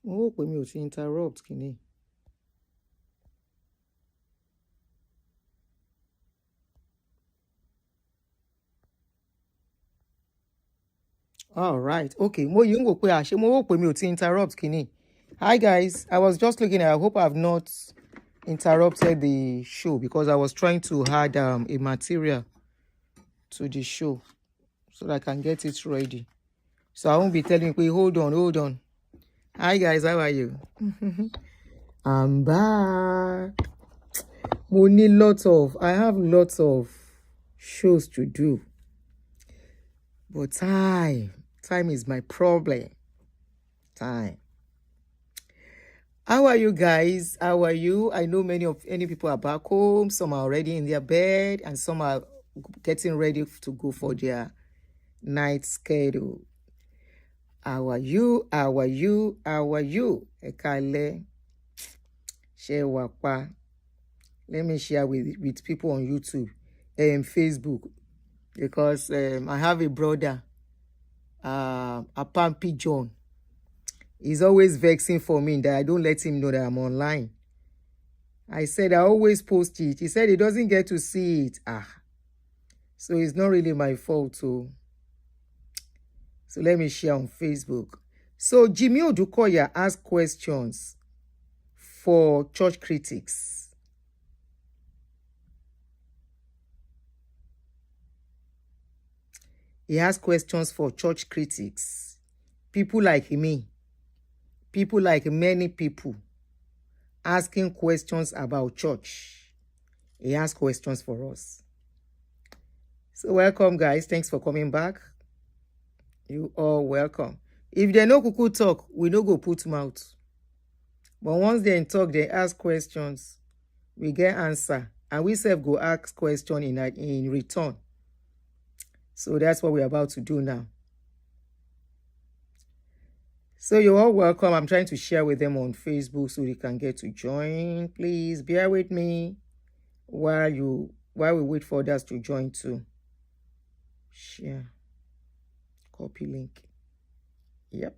Mo hope mi ò ti interrupt kìíní. All right. Okay. Mo yìí ń wò pé àṣé mo hope mi ò ti interrupt kìíní. Hi guys. I was just looking at I hope I've not interrupted the show because I was trying to add a material to the show so that I can get it ready. So I won't be telling you, hold on. Hi guys, how are you? I'm back. I have lots of shows to do. But time is my problem. Time. How are you guys? How are you? I know many people are back home. Some are already in their bed and some are getting ready to go for their night schedule. How are you? Ekale. Share wapa. Let me share with people on YouTube and Facebook because I have a brother, a Pampy John. He's always vexing for me that I don't let him know that I'm online. I said I always post it. He said he doesn't get to see it. So it's not really my fault. So let me share on Facebook. So Jimmy Odukoya asked questions for church critics. He has questions for church critics. People like me. People like many people asking questions about church. He has questions for us. So welcome, guys. Thanks for coming back. You are welcome. If they no cuckoo talk, we no go put mouth. But once they talk, they ask questions. We get answer. And we self go ask question in return. So that's what we're about to do now. So you're all welcome. I'm trying to share with them on Facebook so they can get to join. Please bear with me while we wait for others to join too. Share. Copy link. Yep.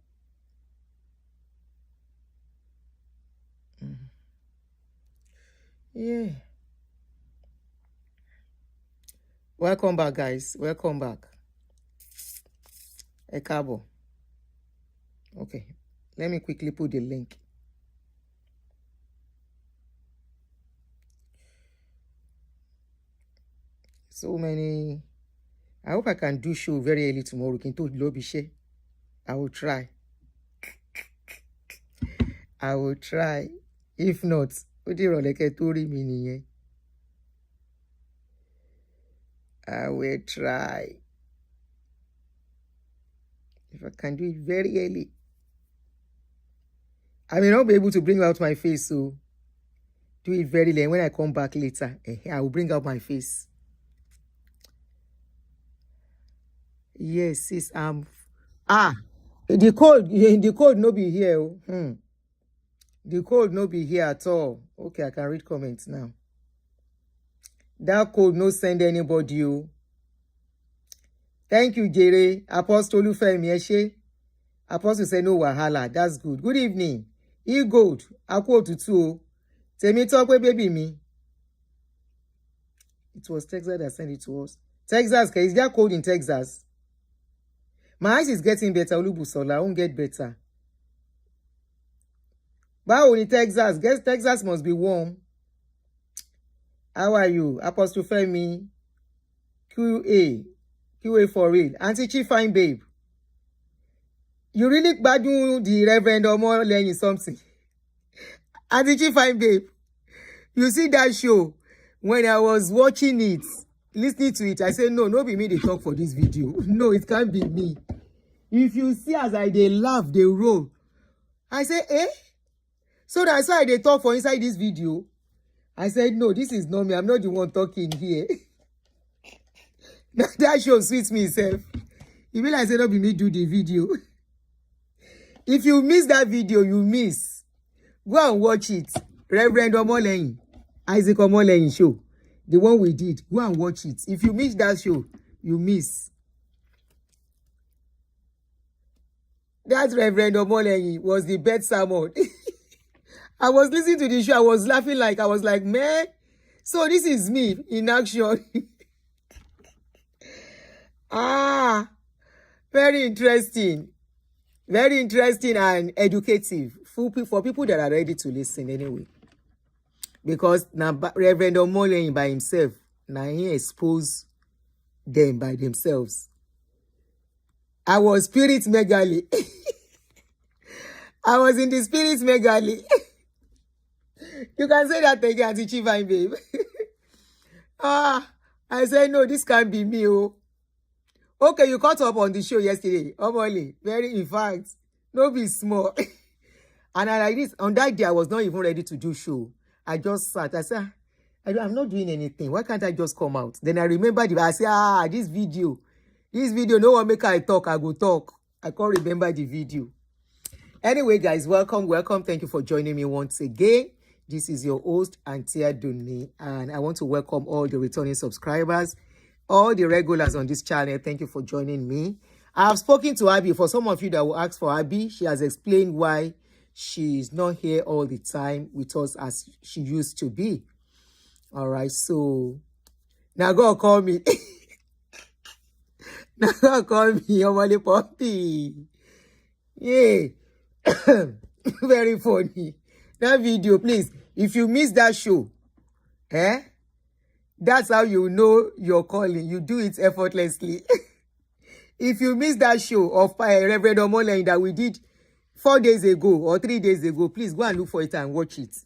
Yeah. Welcome back, guys. Welcome back. Ekabo. Okay. Let me quickly put the link. So many. I hope I can do show very early tomorrow. Can do lobby share. I will try. I will try. If not, I will try. If I can do it very early. I may not be able to bring out my face, so do it very late. When I come back later, I will bring out my face. Yes, sis. The code no be here. The code no be here at all. Okay, I can read comments now. That code no send anybody. Thank you, Jere. Apostle Olufemi Eshe. Apostle say no wahala. That's good. Good evening. E-Gold. Akwo tutu. Temi talk with baby me. It was Texas that sent it to us. Texas, is there cold in Texas? My eyes is getting better. Olubusola, I won't get better. But only Texas. Guess Texas must be warm. How are you? Apostle Femi. QA for real. Auntie Chief fine babe. You really badun the Reverend Omo learning something. Auntie Chief fine babe. You see that show? When I was watching it, listening to it, I said, no be me they talk for this video. No, it can't be me. If you see as they laugh, they roll. I say, So that's why they talk for inside this video. I said, no, this is not me. I'm not the one talking here. That show suits me itself. Even I said, not be me do the video. If you miss that video, you miss. Go and watch it. Reverend Omoleyin, Isaac Omoleyin show. The one we did. Go and watch it. If you miss that show, you miss. That Reverend Omoleyin was the best sermon. I was listening to the show. I was laughing like, I was like, man, so this is me in action. Ah, very interesting. Very interesting and educative for people that are ready to listen anyway. Because now Reverend Omoleyin by himself, now he expose them by themselves. I was spirit megali. I was in the spirit megali. You can say that again, Auntie Chivine, babe. I said, no, this can't be me. Oh. Okay, you caught up on the show yesterday. Omole, very, in fact, no be small. And I like this, on that day, I was not even ready to do show. I just sat. I said, I'm not doing anything. Why can't I just come out? Then I remembered, I said, this video, no one make I talk, I go talk. I can't remember the video. Anyway, guys, welcome. Thank you for joining me once again. This is your host, Auntie Aduni, and I want to welcome all the returning subscribers, all the regulars on this channel. Thank you for joining me. I have spoken to Abby. For some of you that will ask for Abby, she has explained why she is not here all the time with us as she used to be. All right, so now go call me. Now go call me, Omole Poppy. Yeah. Very funny. That video, please. If you miss that show, that's how you know you're calling. You do it effortlessly. If you miss that show of Reverend Omoleyin that we did 4 days ago or 3 days ago, please go and look for it and watch it.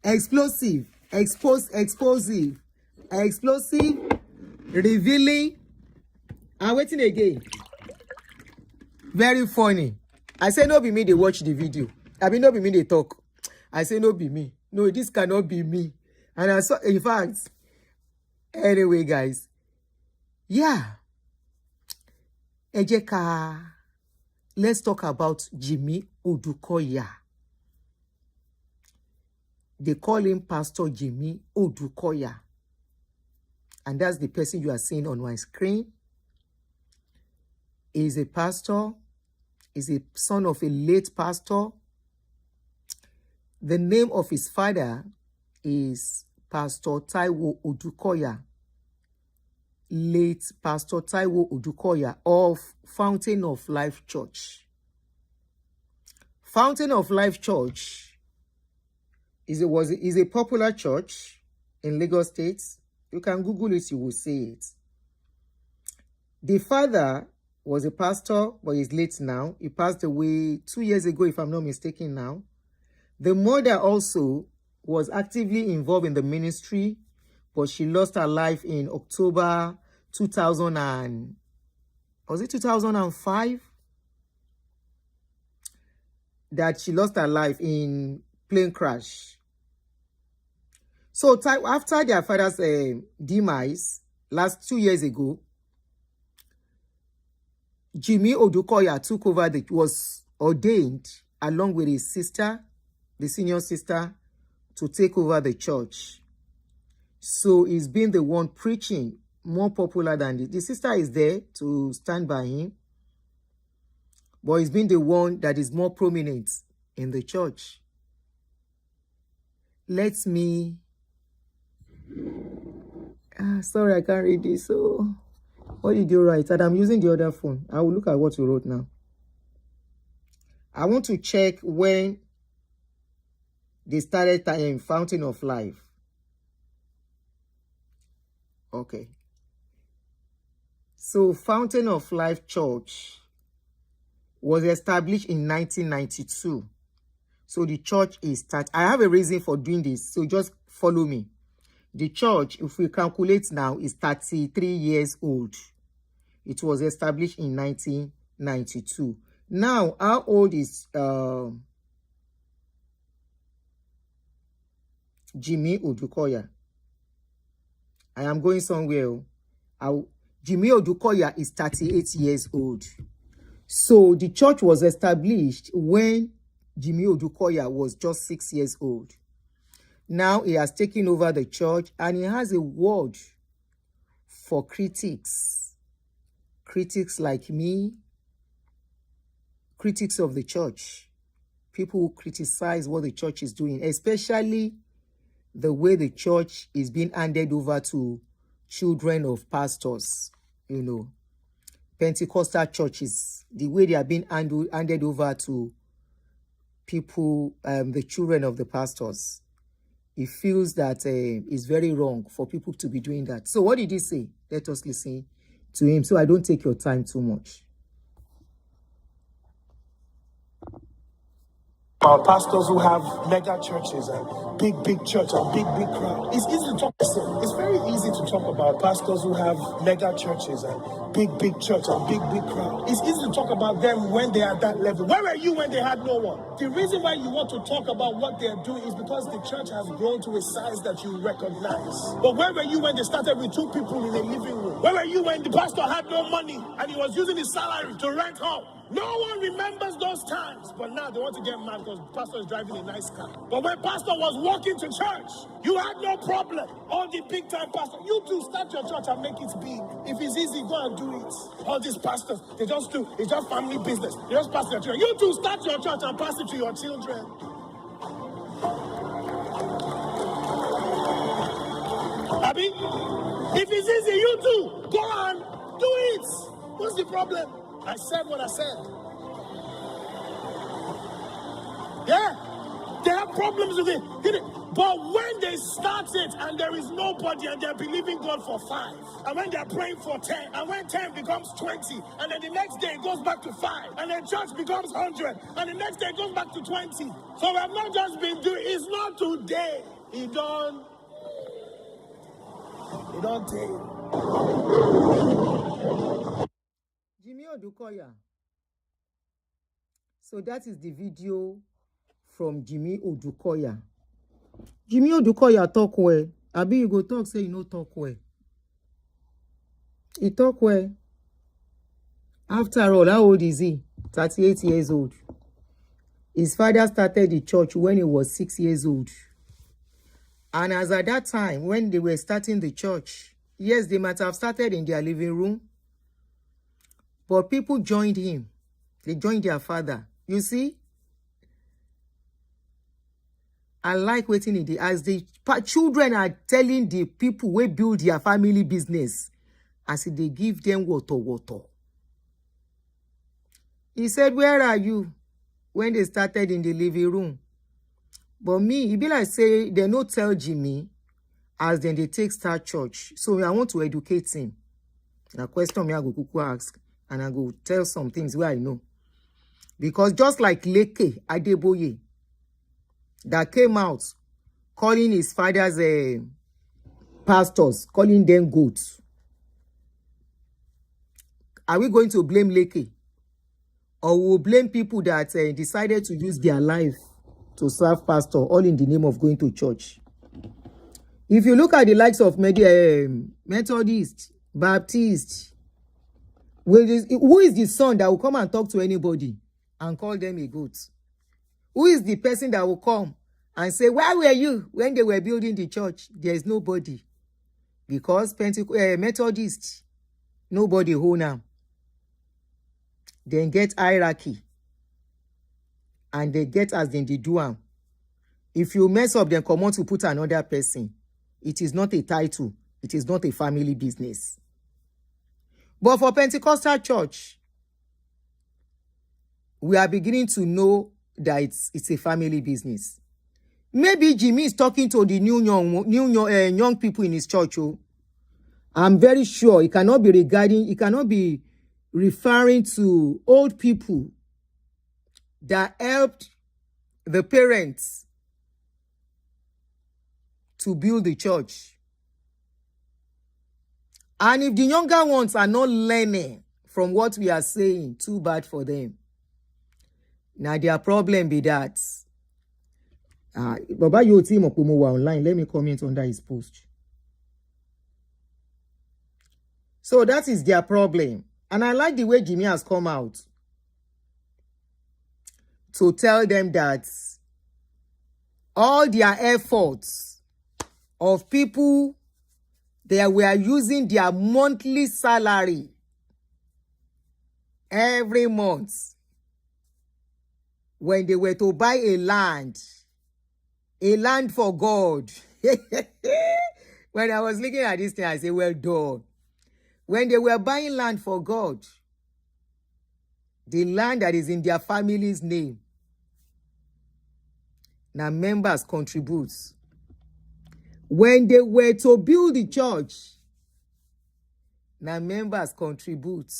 Explosive, explosive, revealing, and waiting again. Very funny. I say no be me, they watch the video. I mean, no be me, they talk. I say no be me. No, this cannot be me. And I saw, in fact, anyway, guys. Yeah. Ejeka. Let's talk about Jimmy Odukoya. They call him Pastor Jimmy Odukoya. And that's the person you are seeing on my screen. He is a pastor. He's a son of a late pastor. The name of his father is Pastor Taiwo Odukoya. Late Pastor Taiwo Odukoya of Fountain of Life Church. Fountain of Life Church is a popular church in Lagos State. You can Google it, you will see it. The father was a pastor, but he's late now. He passed away 2 years ago, if I'm not mistaken now. The mother also was actively involved in the ministry, but she lost her life in October 2005? That she lost her life in plane crash. So after their father's demise, last 2 years ago, Jimmy Odukoya took over, was ordained along with his sister, the senior sister, to take over the church. So he's been the one preaching, more popular than the sister is there to stand by him. But he's been the one that is more prominent in the church. Let me... sorry, I can't read this. So, what did you write? And I'm using the other phone. I will look at what you wrote now. I want to check when they started in Fountain of Life. Okay. So, Fountain of Life Church was established in 1992. So, the church is started. I have a reason for doing this, so just follow me. The church, if we calculate now, is 33 years old. It was established in 1992. Now, how old is Jimmy Odukoya? I am going somewhere. Jimmy Odukoya is 38 years old. So the church was established when Jimmy Odukoya was just 6 years old. Now he has taken over the church and he has a word for critics. Critics like me, critics of the church, people who criticize what the church is doing, especially the way the church is being handed over to children of pastors, you know, Pentecostal churches, the way they are being handed over to people, the children of the pastors. He feels that it's very wrong for people to be doing that. So what did he say? Let us listen to him so I don't take your time too much. Our pastors who have mega churches and big church and big crowd. It's easy to talk. It's very easy to talk about pastors who have mega churches and big church and big crowd. It's easy to talk about them when they are at that level. Where were you when they had no one? The reason why you want to talk about what they're doing is because the church has grown to a size that you recognize. But where were you when they started with 2 people in a living room? Where were you when the pastor had no money and he was using his salary to rent home? No one remembers those times, but now they want to get mad because pastor is driving a nice car. But when pastor was walking to church, you had no problem. All the big time pastors, you too start your church and make it big. If it's easy, go and do it. All these pastors, they just do, it's just family business. They just pass their children. You too start your church and pass it to your children. Abi, if it's easy, you too go and do it. What's the problem? I said what I said. Yeah, they have problems with it. But when they start it and there is nobody and they're believing God for 5, and when they're praying for 10, and when 10 becomes 20, and then the next day it goes back to 5, and then church becomes 100, and the next day it goes back to 20. So we have not just been doing, it's not today. It don't take. Jimmy Odukoya. So that is the video from Jimmy Odukoya. Jimmy Odukoya talk well. Abi you go talk say you no talk well. He talk well. After all, how old is he? 38 years old. His father started the church when he was 6 years old. And as at that time, when they were starting the church, yes, they might have started in their living room, but people joined him. They joined their father. You see? I like waiting in the eyes. The children are telling the people who build their family business as if they give them water. He said, where are you? When they started in the living room. But me, he be like say, they no tell Jimmy as then they take start church. So I want to educate him. The question me I go kuku ask. And I go tell some things where I know. Because just like Leke Adeboye, that came out calling his father's pastors, calling them goats. Are we going to blame Leke? Or we'll blame people that decided to use their life to serve pastor, all in the name of going to church? If you look at the likes of Methodist, Baptist, who is the son that will come and talk to anybody and call them a goat? Who is the person that will come and say, where were you when they were building the church? There is nobody. Because Methodist, nobody hold them. Then get hierarchy. And they get as they do them. If you mess up, then come on to put another person. It is not a title. It is not a family business. But for Pentecostal church, we are beginning to know that it's a family business. Maybe Jimmy is talking to the young people in his church. Oh. I'm very sure it cannot be referring to old people that helped the parents to build the church. And if the younger ones are not learning from what we are saying, too bad for them. Now their problem be that. Baba Yoti Mokumowa online. Let me comment under his post. So that is their problem. And I like the way Jimmy has come out to tell them that all their efforts of people that were using their monthly salary every month when they were to buy a land for God. When I was looking at this thing, I said, well done. When they were buying land for God, the land that is in their family's name, now members contribute. When they were to build the church, now members contribute.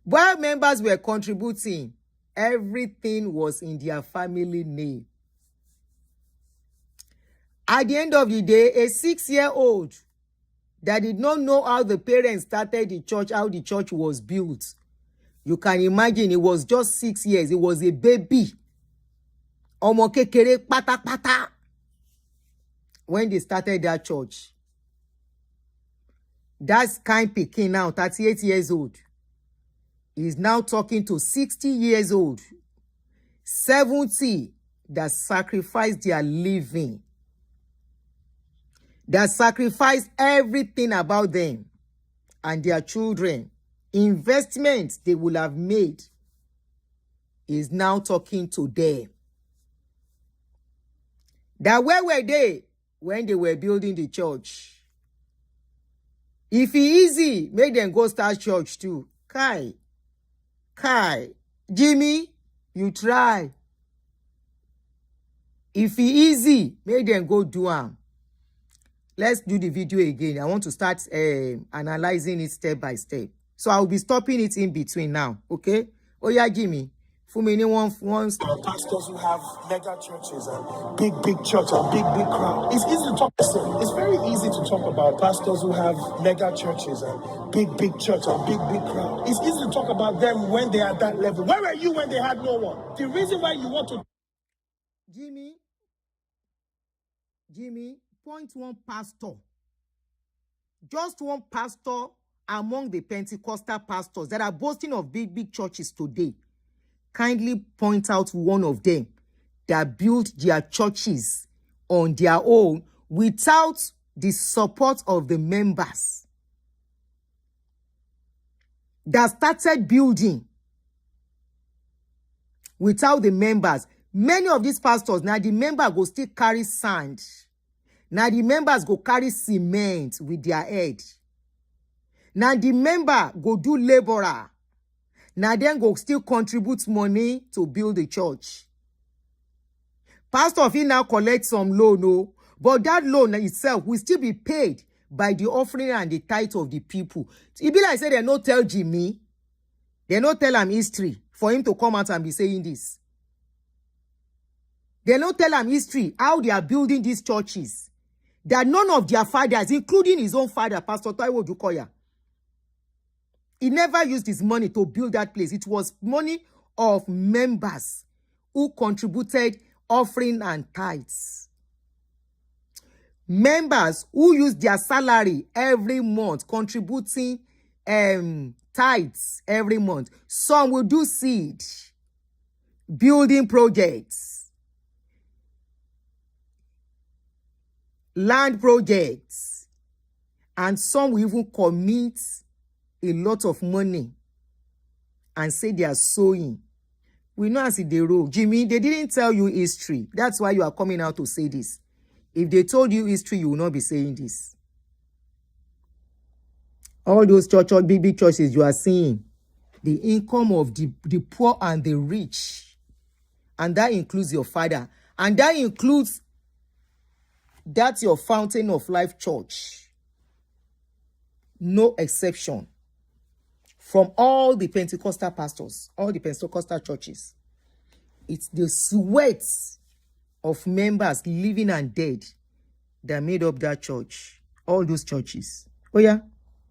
While members were contributing, everything was in their family name. At the end of the day, a 6-year-old that did not know how the parents started the church, how the church was built. You can imagine, it was just 6 years. It was a baby. Ọmọ kékeré pátápátá. When they started that church. That's kind pikin now, 38 years old. Is now talking to 60 years old. 70 that sacrificed their living. That sacrificed everything about them and their children. Investments they would have made is now talking to them. That where were they when they were building the church? If it's easy, make them go start church too. Kai, Jimmy, you try. If it's easy, make them go do am. Let's do the video again. I want to start analyzing it step by step. So I'll be stopping it in between now, okay? Oh yeah, Jimmy. For me, pastors who have mega churches and big church and big crowd. It's easy to talk. It's very easy to talk about pastors who have mega churches and big church and big crowd. It's easy to talk about them when they are at that level. Where were you when they had no one? The reason why you want to... Jimmy, point one pastor. Just one pastor among the Pentecostal pastors that are boasting of big churches today. Kindly point out one of them that built their churches on their own without the support of the members. That started building without the members. Many of these pastors, now the member go still carry sand. Now the members go carry cement with their head. Now the member go do laborer. Now then go still contribute money to build the church. Pastor he now collect some loan, no, but that loan itself will still be paid by the offering and the tithe of the people. It be like say they no tell Jimmy, they no tell him history for him to come out and be saying this. They no tell him history how they are building these churches. That none of their fathers, including his own father, Pastor Odukoya, he never used his money to build that place. It was money of members who contributed offering and tithes. Members who used their salary every month, contributing tithes every month. Some will do seed, building projects, land projects, and some will even commit a lot of money and say they are sowing. We know as they roll. Jimmy, they didn't tell you history. That's why you are coming out to say this. If they told you history, you will not be saying this. All those big churches you are seeing, the income of the poor and the rich, and that includes your father, and that includes that's your Fountain of Life church. No exception. From all the Pentecostal pastors, all the Pentecostal churches. It's the sweat of members living and dead that made up that church. All those churches. Oh yeah?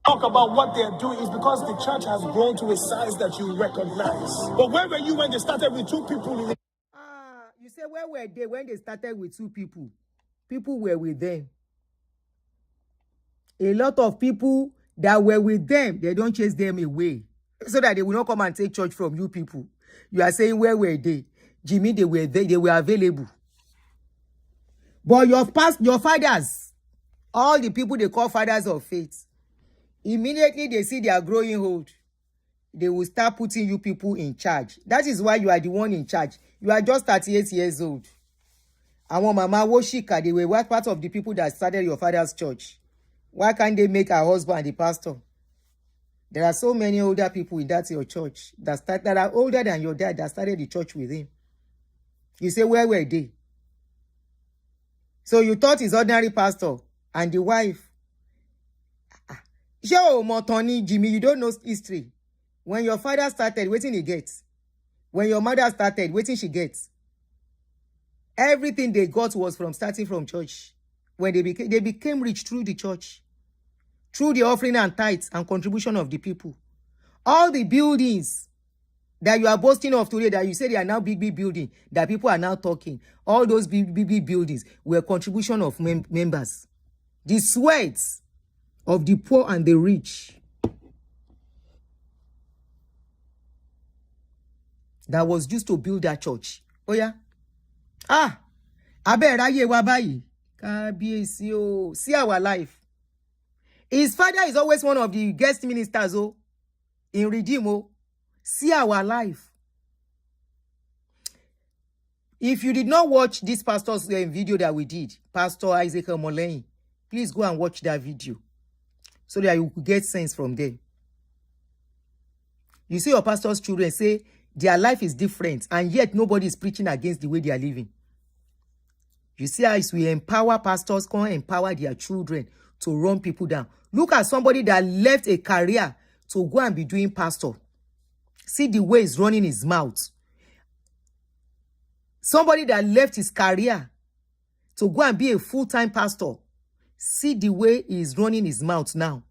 Talk about what they're doing is because the church has grown to a size that you recognize. But where were you when they started with 2 people? You say where were they when they started with 2 people? People were with them. A lot of people that were with them, they don't chase them away so that they will not come and take church from you people. You are saying, where were they? Jimmy, they were there, they were available. But your fathers, all the people they call fathers of faith, immediately they see they are growing old. they will start putting you people in charge. That is why you are the one in charge. You are just 38 years old. Àwọn mama Woshika, they were part of the people that started your father's church. Why can't they make her husband the pastor? There are so many older people in that your church that are older than your dad that started the church with him. You say, where were they? So you thought he's ordinary pastor and the wife. Show Motoni, Jimmy, you don't know history. When your father started, waiting he gets. When your mother started, waiting she gets. Everything they got was from starting from church. When they became rich through the church. Through the offering and tithes and contribution of the people. All the buildings that you are boasting of today, that you say they are now big building, that people are now talking, all those big buildings were contribution of members. The sweats of the poor and the rich. That was used to build that church. Oh yeah? Aberaye wa bayi. Kábíyèsí o. See our life. His father is always one of the guest ministers in Redeem. See our life. If you did not watch this pastor's video that we did, Pastor Isaac Molein, please go and watch that video so that you could get sense from there. You see your pastor's children say their life is different and yet nobody is preaching against the way they are living. You see how we empower pastors, can empower their children to run people down. Look at somebody that left a career to go and be doing pastor. See the way he's running his mouth. Somebody that left his career to go and be a full-time pastor. See the way he's running his mouth now.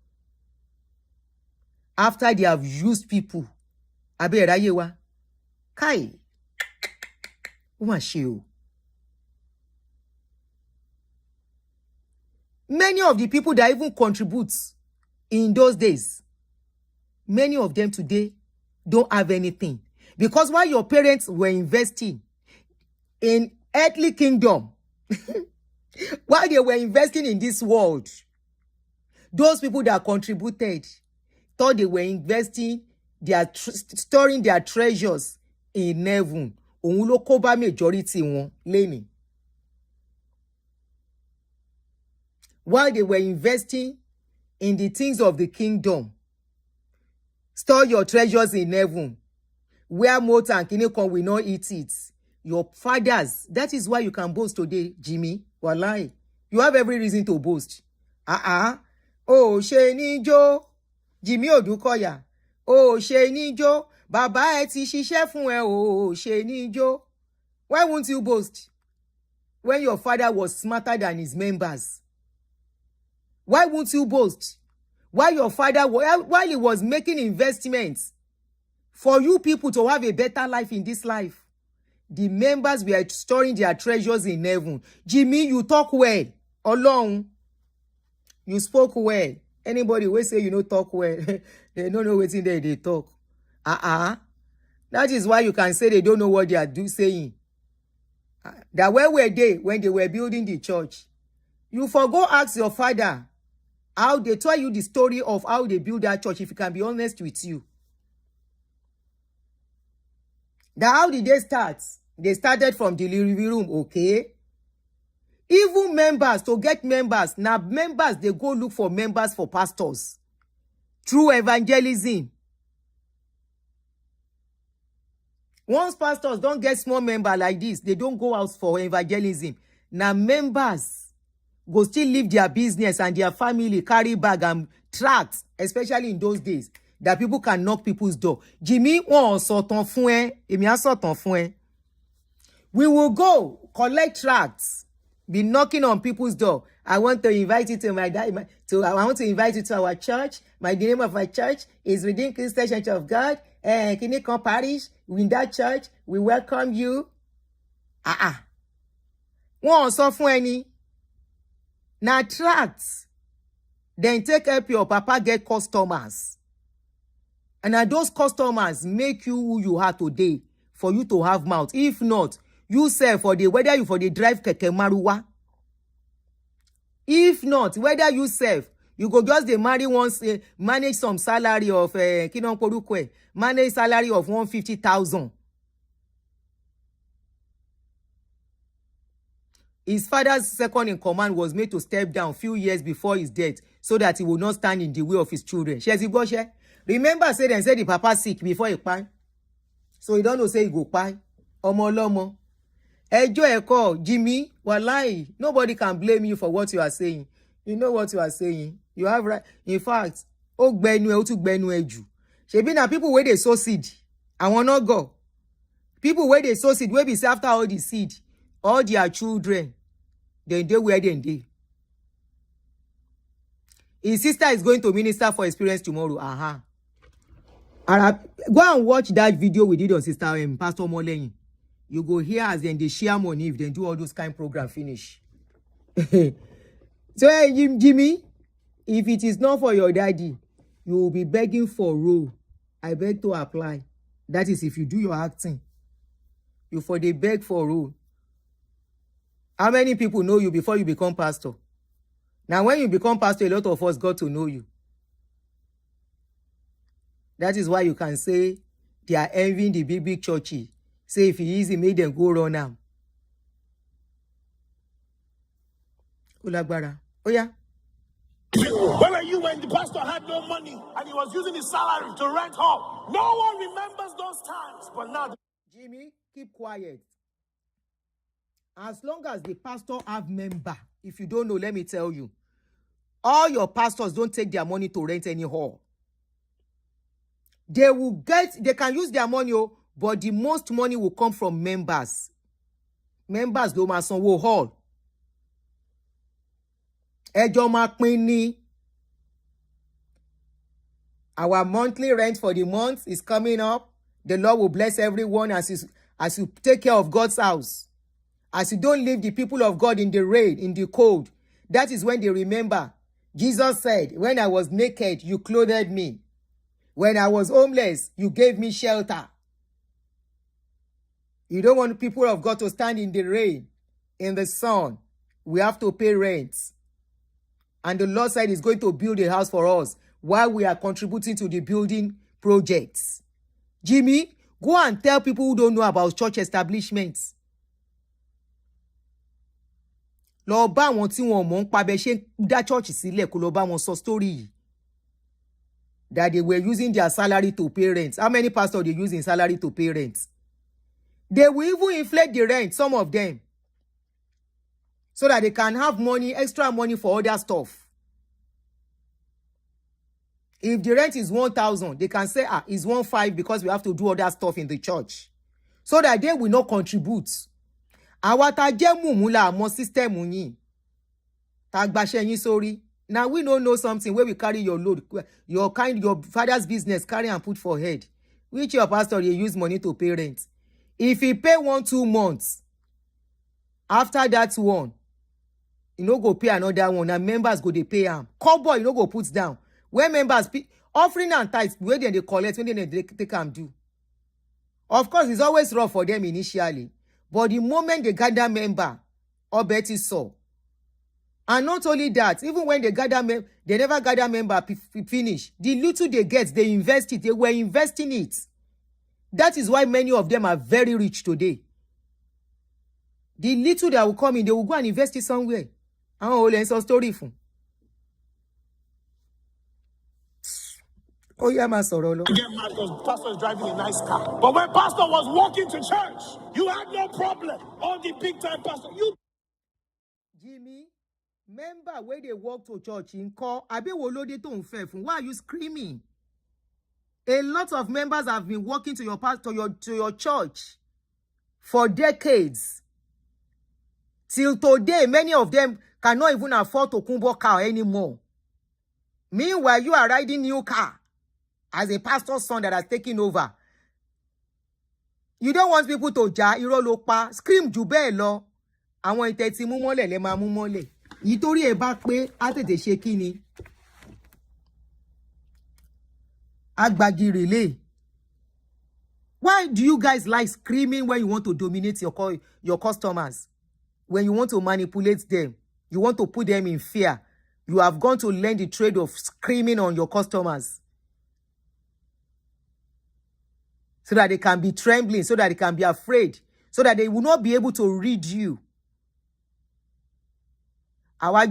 After they have used people. Aberayewa. Kai. Many of the people that even contribute in those days, many of them today don't have anything. Because while your parents were investing in earthly kingdom, while they were investing in this world, those people that contributed thought they were investing, storing their treasures in heaven. Òun ló kó bá majority wọn lénìí. While they were investing in the things of the kingdom, store your treasures in heaven, where moth and kinekon will not eat it. Your fathers, that is why you can boast today, Jimmy. Wallahi, you have every reason to boast. Oh, ṣe ní jó, Jimmy Odukoya. Oh, ṣe ní jó, bàbá ẹ ti ṣiṣẹ́ fún ẹ. Oh, ṣe ní jó. Why won't you boast when your father was smarter than his members? Why won't you boast? While your father, while he was making investments for you people to have a better life in this life, the members were storing their treasures in heaven. Jimmy, you talk well. Alone, you spoke well. Anybody will say you know talk well. They don't know what's in there, they talk. That is why you can say they don't know what they are saying. That where were they when they were building the church? You forgo ask your father how they tell you the story of how they build that church, if you can be honest with you. That how did they start? They started from the living room, okay? Even members, to get members, now members, they go look for members for pastors. Through evangelism. Once pastors don't get small member like this, they don't go out for evangelism. Now members go still live their business and their family, carry bag and tracts, especially in those days, that people can knock people's door. Jimmy, we will go collect tracts, be knocking on people's door. I want to invite you to I want to invite you to our church. The name of our church is Redeemed Christian Church of God. Kinekon Parish. In that church, we welcome you. Wọ́n sọ fún ẹni. Now tracts. Then take help your papa get customers. And now those customers make you who you are today for you to have mouth. If not, you sell for the whether you for the drive keke maruwa. If not, whether you serve, You go just dey marry once, manage some salary of manage salary of 150,000. His father's second in command was made to step down few years before his death so that he would not stand in the way of his children. Remember, say the papa sick before he kpai. So he don't know say he go kpai. Ọmọ ọlọ́mọ. Ẹjọ́ ẹ̀kọ́, Jimmy, wallahi, nobody can blame you for what you are saying. You know what you are saying. You have right. In fact, ó gbẹnu ẹ, ó tún gbẹnu ẹ jù. Ṣebí na people wey dey sow seed, àwọn no go. People wey dey sow seed, wey be say after all the seed, all their children, then they where they dey. His sister is going to minister for experience tomorrow. Go and watch that video we did on Sister Pastor Moleyin. You go here as then they share money if they do all those kind program finish. So Jimmy, if it is not for your daddy, you will be begging for role. I beg to apply. That is if you do your acting. You for the beg for role. How many people know you before you become pastor? Now when you become pastor, a lot of us got to know you. That is why you can say they are envying the big churches. Say if he easy, make them go run now. Ulagbara. Oh yeah. Where were you when the pastor had no money and he was using his salary to rent hall? No one remembers those times. But now, Jimmy, keep quiet. As long as the pastor have member, if you don't know, let me tell you, all your pastors don't take their money to rent any hall. They can use their money, but the most money will come from members. Members ló máa sanwó hall. Ẹjọ́ máa pín ní. Our monthly rent for the month is coming up. The Lord will bless everyone as you take care of God's house. As you don't leave the people of God in the rain, in the cold. That is when they remember. Jesus said, when I was naked, you clothed me. When I was homeless, you gave me shelter. You don't want people of God to stand in the rain, in the sun. We have to pay rent. And the Lord said he's going to build a house for us while we are contributing to the building projects. Jimmy, go and tell people who don't know about church establishments. Lọ bá àwọn tí wọ́n mọ̀ ń pa bẹ́ ṣe dá church sílẹ̀ kó lọ bá wọn sọ story yìí. That they were using their salary to pay rent. How many pastors they using salary to pay rent? They will even inflate the rent, some of them, so that they can have money, extra money for other stuff. If the rent is 1,000, they can say, it's 1,500 because we have to do other stuff in the church. So that they will not contribute. Àwa tá jẹ́ mùmúlà àmọ́ system yín. Tá gbàṣẹ yín sórí. Now we don't know something where we carry your load, your father's business, carry and put for head. Which your pastor you use money to pay rent. If he pay 1-2 months, after that one, you no go pay another one, and members go they pay him. Cowboy, you no go put down. When members offering and tithes, where they collect, when they can do. Of course, it's always rough for them initially, but the moment they gather member, or Betty saw. And not only that, even when they never gather member finish. The little they get, they invest it. They were investing it. That is why many of them are very rich today. The little that will come in, they will go and invest it somewhere. I don't know some story for. Oh yeah, my sorrow. get mad because pastor is driving a nice car. But when pastor was walking to church, you had no problem. All the big time pastor, you. Jimmy, member where they walk to church in call, Abi wolode to unfair. Why are you screaming? A lot of members have been walking to your pastor, to your church for decades. Till today, many of them cannot even afford to Kumbo car anymore. Meanwhile, you are riding new car as a pastor's son that has taken over. You don't want people to ja irọ́ ló pa, scream jù bẹ́ẹ̀ lọ. Àwọn ìtẹ̀tí mú mọ́lẹ̀ lẹ máa mú mọ́lẹ̀. Nítorí ẹ bá pé á tètè ṣe kíni. Agbagi relay. Why do you guys like screaming when you want to dominate your customers? When you want to manipulate them, you want to put them in fear. You have gone to learn the trade of screaming on your customers so that they can be trembling, so that they can be afraid, so that they will not be able to read you. Our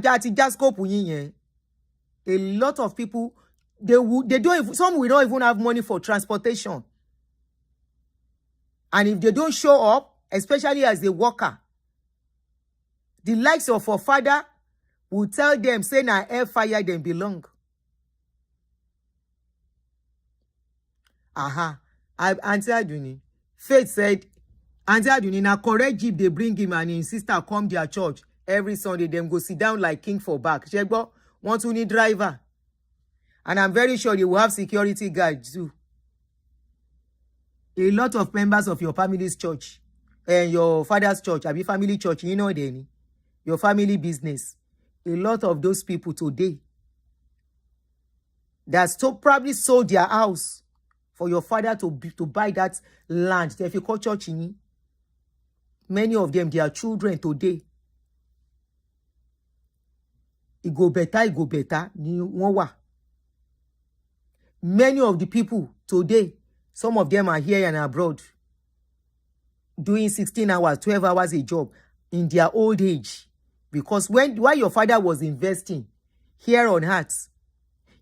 scope, a lot of people, some will not even have money for transportation. And if they don't show up, especially as a worker, the likes of our father will tell them, say, na air fire them belong. Auntie Aduni. Faith said, Auntie Aduni, na correct jeep they bring him and his sister come their church every Sunday. Them go sit down like king for back. Shegbo, want to need driver. And I'm very sure they will have security guards too. A lot of members of your family's church and your father's church, abi family church, you know then, your family business. A lot of those people today that probably sold their house for your father to buy that land. If you call church in, many of them, their children today. It go better. Many of the people today, some of them are here and abroad, doing 16 hours, 12 hours a job in their old age. Because while your father was investing here on earth,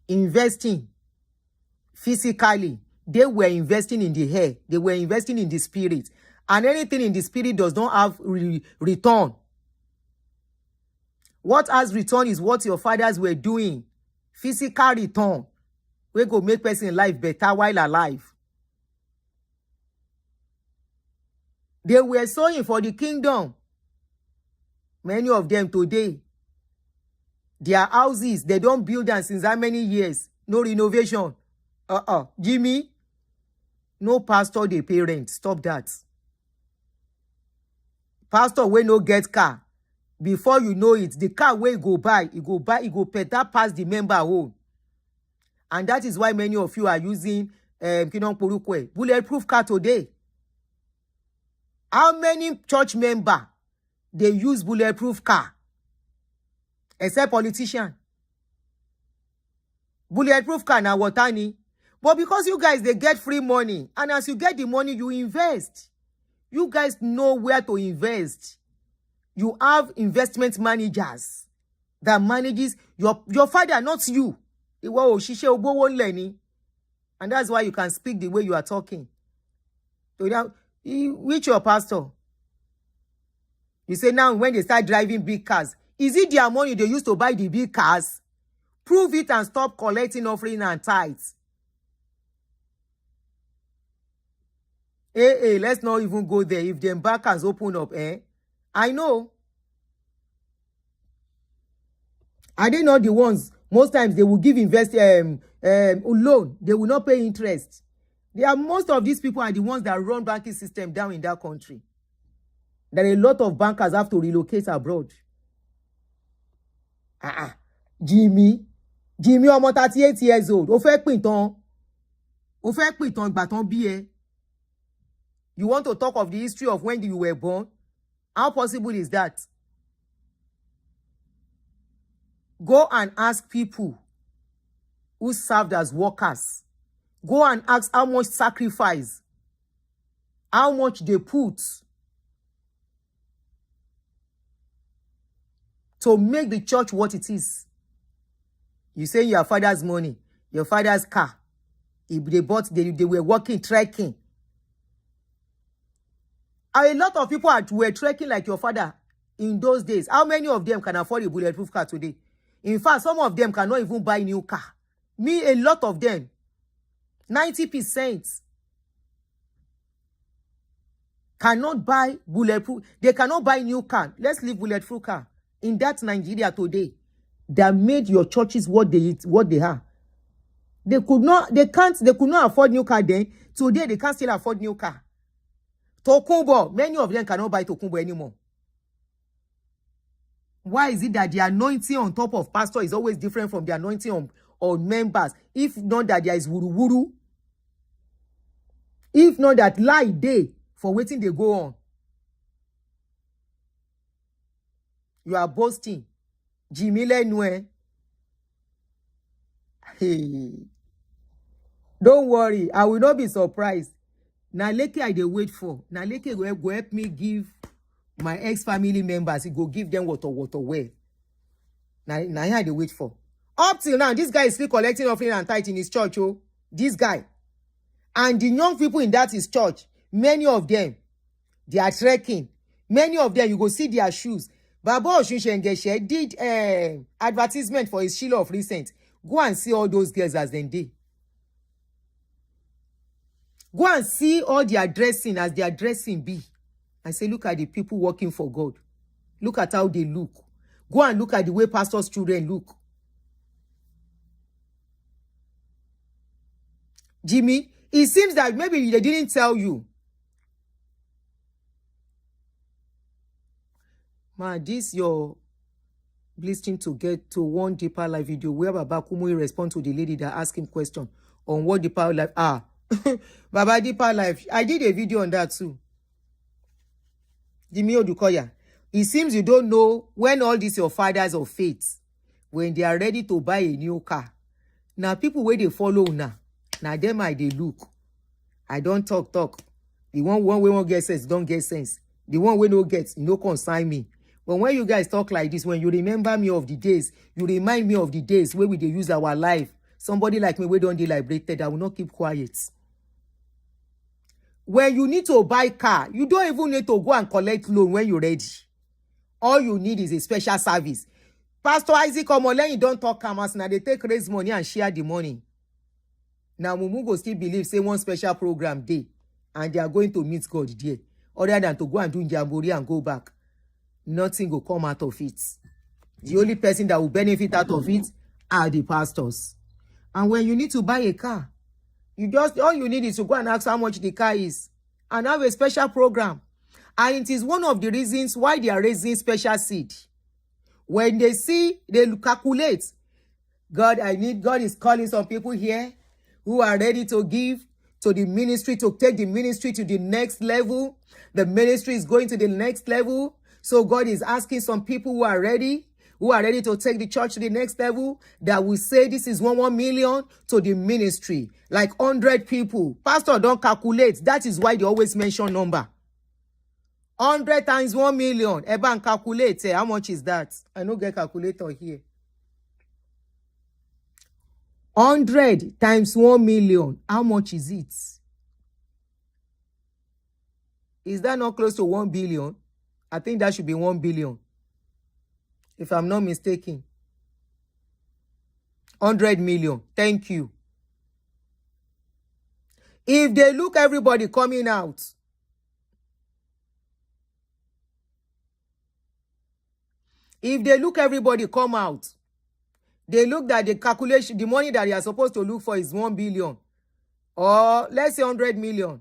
investing physically, they were investing in the air, they were investing in the spirit. And anything in the spirit does not have return. What has return is what your fathers were doing. Physical return. We go make person life better while alive. They were sowing for the kingdom. Many of them today, their houses, they don't build them since how many years? No renovation. Jimmy, no pastor, they pay rent. Stop that. Pastor, we no get car. Before you know it, the car where go buy, it go better pass the member home. And that is why many of you are using bulletproof car today. How many church members they use bulletproof car? Except politician. Bulletproof car na watani. But because you guys, they get free money. And as you get the money, you invest. You guys know where to invest. You have investment managers that manages your father, not you. And that's why you can speak the way you are talking. So now, which your pastor? You say now when they start driving big cars, is it their money they used to buy the big cars? Prove it and stop collecting offering and tithes. Let's not even go there. If them backers open up, I know. Are they not the ones? Most times they will give loan. They will not pay interest. Most of these people are the ones that run banking system down in that country. That a lot of bankers have to relocate abroad. Jimmy, ọmọ 38 years old. Ó fẹ́ pín tán ìgbà tán bí ẹ. You want to talk of the history of when you were born? How possible is that? Go and ask people who served as workers. Go and ask how much sacrifice, how much they put to make the church what it is. You say your father's money, your father's car. If they bought, they were working, trekking. A lot of people were trekking like your father in those days. How many of them can afford a bulletproof car today? In fact, some of them cannot even buy new car. A lot of them, 90%, cannot buy bulletproof. They cannot buy new car. Let's leave bulletproof car. In that Nigeria today, that made your churches what they are. They could not afford new car then. Today they can't still afford new car. Tokumbo, many of them cannot buy Tokumbo anymore. Why is it that the anointing on top of pastor is always different from the anointing on members? If not that there is wuru-wuru. If not that lie day for waiting they go on. You are boasting. Jimmy Lenue. Hey, don't worry, I will not be surprised. Now leke I dey wait for. Now leke go help me give my ex-family members. He go give them water well. Now here I dey wait for. Up till now, this guy is still collecting offering and tithe in his church. Oh, this guy. And the young people in that his church, many of them, they are trekking. Many of them, you go see their shoes. Baba Oshun did advertisement for his Shiloh of recent. Go and see all those girls as they did. Go and see all their dressing as their dressing be. And say, look at the people working for God. Look at how they look. Go and look at the way pastors' children look. Jimmy, it seems that maybe they didn't tell you. Man, this your listening to get to one Deeper Life video where Baba Kumuyi respond to the lady that asked him question on what Deeper Life are. Baba Deeper Life, I did a video on that too. Jimmy Odukoya, it seems you don't know when all these your fathers of faith, when they are ready to buy a new car. Now people where they follow now them I they look. I don't talk. The one way won't get sense, don't get sense. The one way no gets, no consign me. But when you guys talk like this, when you remember me of the days, you remind me of the days where we they use our life. Somebody like me, we don't deliberated, I will not keep quiet. When you need to buy car, you don't even need to go and collect loan when you're ready. All you need is a special service. Pastor Isaac Omoleyin don't talk camas now. They take raise money and share the money. Now Mumu go still believe say one special program day, and they are going to meet God there. Other than to go and do jamboree and go back. Nothing will come out of it. The only person that will benefit out of it are the pastors. And when you need to buy a car, all you need is to go and ask how much the car is and have a special program. And it is one of the reasons why they are raising special seed. When they see, they calculate. God is calling some people here who are ready to give to the ministry, to take the ministry to the next level. The ministry is going to the next level. So God is asking some people who are ready to take the church to the next level, that will say this is 1 million to the ministry. Like 100 people. Pastor don't calculate. That is why they always mention number. 100 times 1 million. Eba and calculate. How much is that? I no get calculator here. 100 times 1 million. How much is it? Is that not close to 1 billion? I think that should be 1 billion. If I'm not mistaken. 100 million. Thank you. If they look everybody coming out, if they look everybody come out, they look that the calculation, the money that they are supposed to look for is 1 billion. Or let's say 100 million.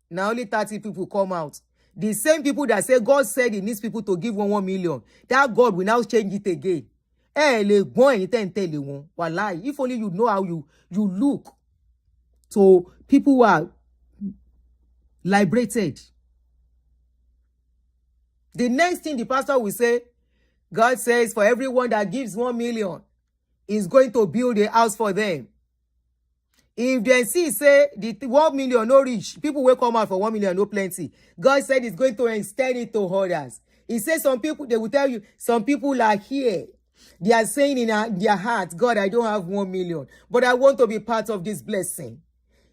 Now only 30 people come out. The same people that say God said he needs people to give 1 million. That God will now change it again. If only you know how you look to people who are liberated. The next thing the pastor will say, God says for everyone that gives 1 million, is going to build a house for them. If they see, say, the 1 million no rich, people will come out for 1 million no plenty. God said he's going to extend it to others. He says some people, they will tell you, some people are here. They are saying in their hearts, God, I don't have 1 million, but I want to be part of this blessing.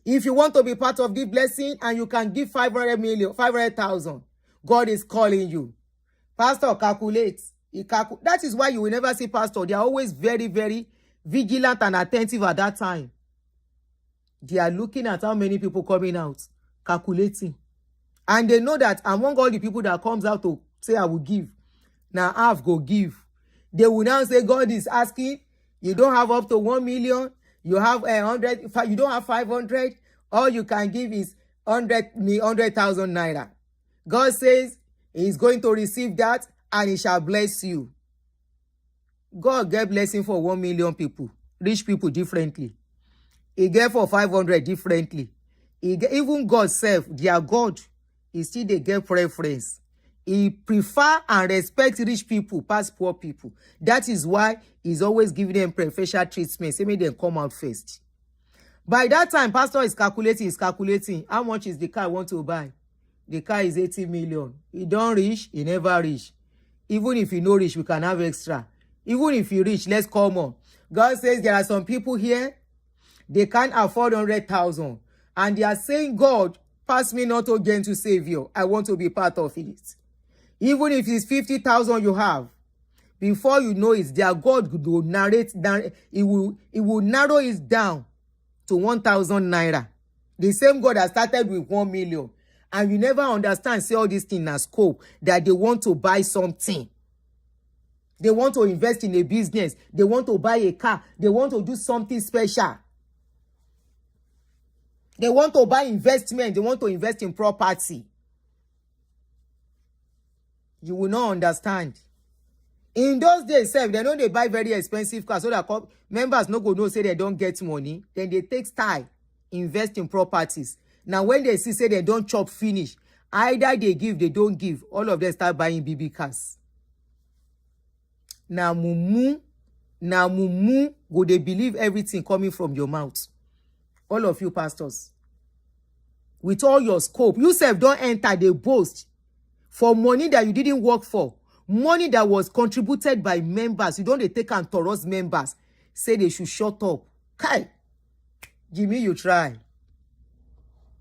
If you want to be part of this blessing and you can give 500,000, God is calling you. Pastor calculates. That is why you will never see pastor. They are always very, very vigilant and attentive at that time. They are looking at how many people coming out, calculating. And they know that among all the people that comes out to say, I will give, now half go give. They will now say, God is asking, you don't have up to 1 million, you have 100, you don't have 500, all you can give is 100,000 naira. God says he's going to receive that and he shall bless you. God gave blessing for 1 million people, rich people differently. He gave for 500 differently. Even God self, their God, he still they get preference. He prefer and respect rich people past poor people. That is why he's always giving them preferential treatment. Say, make them come out first. By that time, pastor is calculating. How much is the car I want to buy? The car is 80 million. He don't reach, he never reach. Even if he no reach, we can have extra. Even if he reach, let's come on. God says there are some people here, they can't afford 100,000. And they are saying, God, pass me not again to Savior. I want to be part of it. Even if it's 50,000 you have, before you know it, their God will narrate down. It will narrow it down to 1,000 naira. The same God that started with 1 million. And you never understand, say all these things as scope, that they want to buy something. They want to invest in a business. They want to buy a car. They want to do something special. They want to buy investment. They want to invest in property. You will not understand. In those days, they know they buy very expensive cars so that members no go know say they don't get money. Then they take style, invest in properties. Now when they see say they don't chop finish, either they give, they don't give. All of them start buying BB cars. Now mumu, go they believe everything coming from your mouth. All of you pastors, with all your scope, you self don't enter the boast for money that you didn't work for. Money that was contributed by members. You don't take and Taurus members. Say they should shut up. Kai, Jimmy, you try.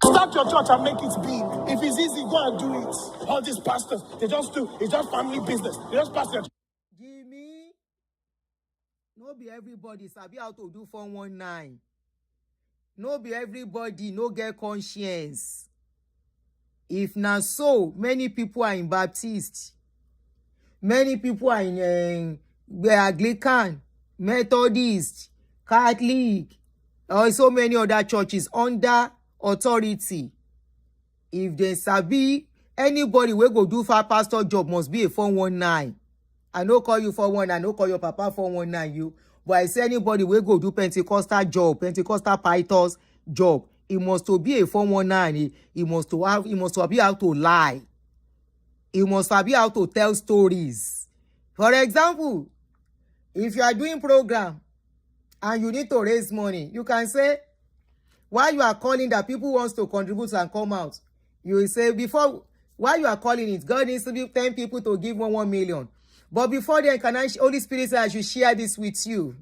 Start your church and make it big. If it's easy, go and do it. All these pastors, they just do. It's just family business. They just pass their... Jimmy, no be everybody sabi how to do 419. No be everybody no get conscience. If na so, many people are in Baptist. Many people are in Anglican, Methodist, Catholic, or so many other churches under authority. If they sabi, anybody wey go do for pastor job must be a 419. I no call you 419, I no call your papa 419 you. But I say anybody wey go do Pentecostal job, Pentecostal pastors job, he must to be a 419. He must to be how to lie. He must be how to tell stories. For example, if you are doing program and you need to raise money, you can say, while you are calling that people wants to contribute and come out, you will say, while you are calling it, God needs to be 10 people to give 1 million. But before then, Holy Spirit said I should share this with you.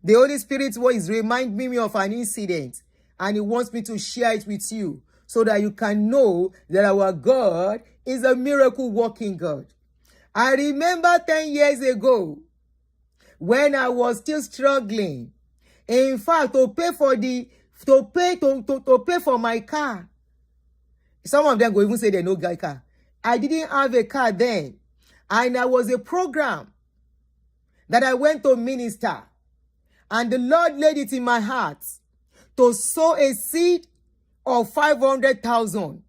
The Holy Spirit is reminding me of an incident, and he wants me to share it with you so that you can know that our God is a miracle working God. I remember 10 years ago when I was still struggling. In fact, to pay for my car. Some of them go even say they no get car. I didn't have a car then. And there was a program that I went to minister. And the Lord laid it in my heart to sow a seed of 500,000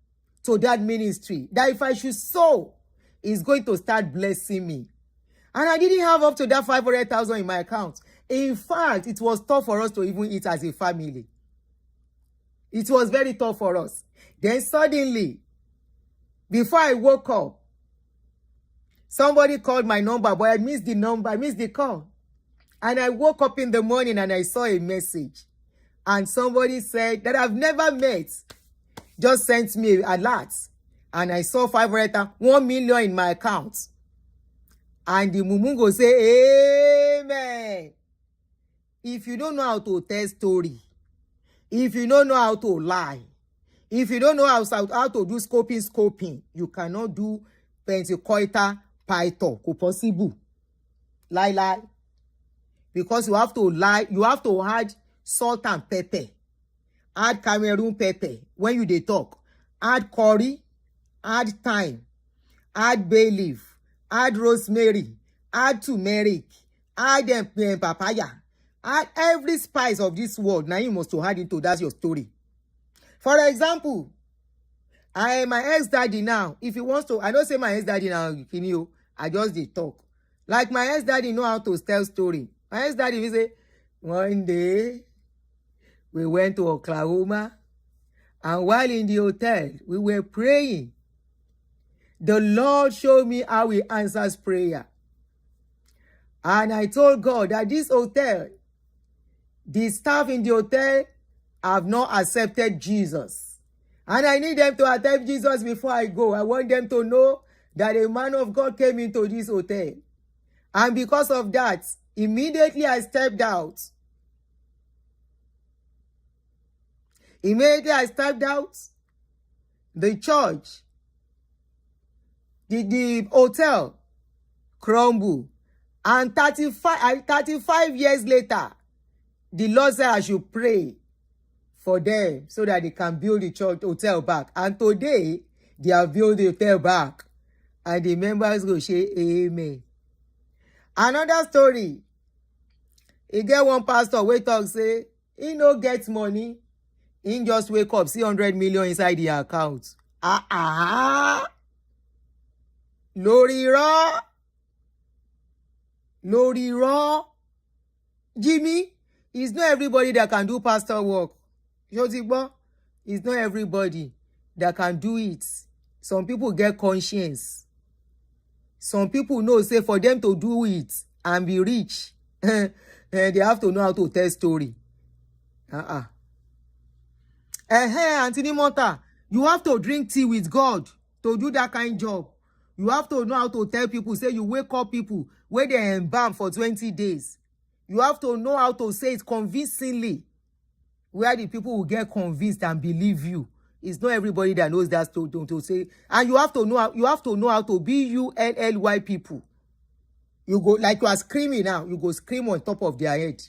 to that ministry. That if I should sow, it's going to start blessing me. And I didn't have up to that 500,000 in my account. In fact, it was tough for us to even eat as a family. It was very tough for us. Then suddenly, before I woke up, somebody called my number, but I missed the number, I missed the call. And I woke up in the morning and I saw a message. And somebody said that I've never met, just sent me an alert. And I saw 1 million in my account. And the mumungo say, amen. If you don't know how to tell story, if you don't know how to lie, if you don't know how to do scoping, you cannot do Pentecostal python. Possible. Lie. Because you have to lie, you have to add salt and pepper. Add Cameroon pepper when you dey talk. Add curry, add thyme, add bay leaf, add rosemary, add turmeric, add papaya. Add every spice of this world. Now you must to add into that's your story. For example, my ex-daddy now, if he wants to, I don't say my ex-daddy now, I just dey talk. Like my ex-daddy know how to tell story. My ex-daddy will say, one day, we went to Oklahoma, and while in the hotel, we were praying. The Lord showed me how he answers prayer. And I told God that this hotel, the staff in the hotel have not accepted Jesus. And I need them to accept Jesus before I go. I want them to know that a man of God came into this hotel. And because of that, immediately I stepped out. Immediately I stepped out. The church, the hotel crumbled. And 35 years later, the Lord said I should pray for them so that they can build the church hotel back. And today, they have built the hotel back. And the members go say, amen. Another story. He get one pastor wey talk say, he no get money. He just wake up, see 100 million inside the account. Lórí irọ́. Jimmy, it's not everybody that can do pastor work. It's not everybody that can do it. Some people get conscience. Some people know, say, for them to do it and be rich, they have to know how to tell story. Anthony Monta, you have to drink tea with God to do that kind of job. You have to know how to tell people, say you wake up people where they embalm for 20 days. You have to know how to say it convincingly, where the people will get convinced and believe you. It's not everybody that knows that to say. And you have to know how to bull people. You go like you are screaming now. You go scream on top of their head.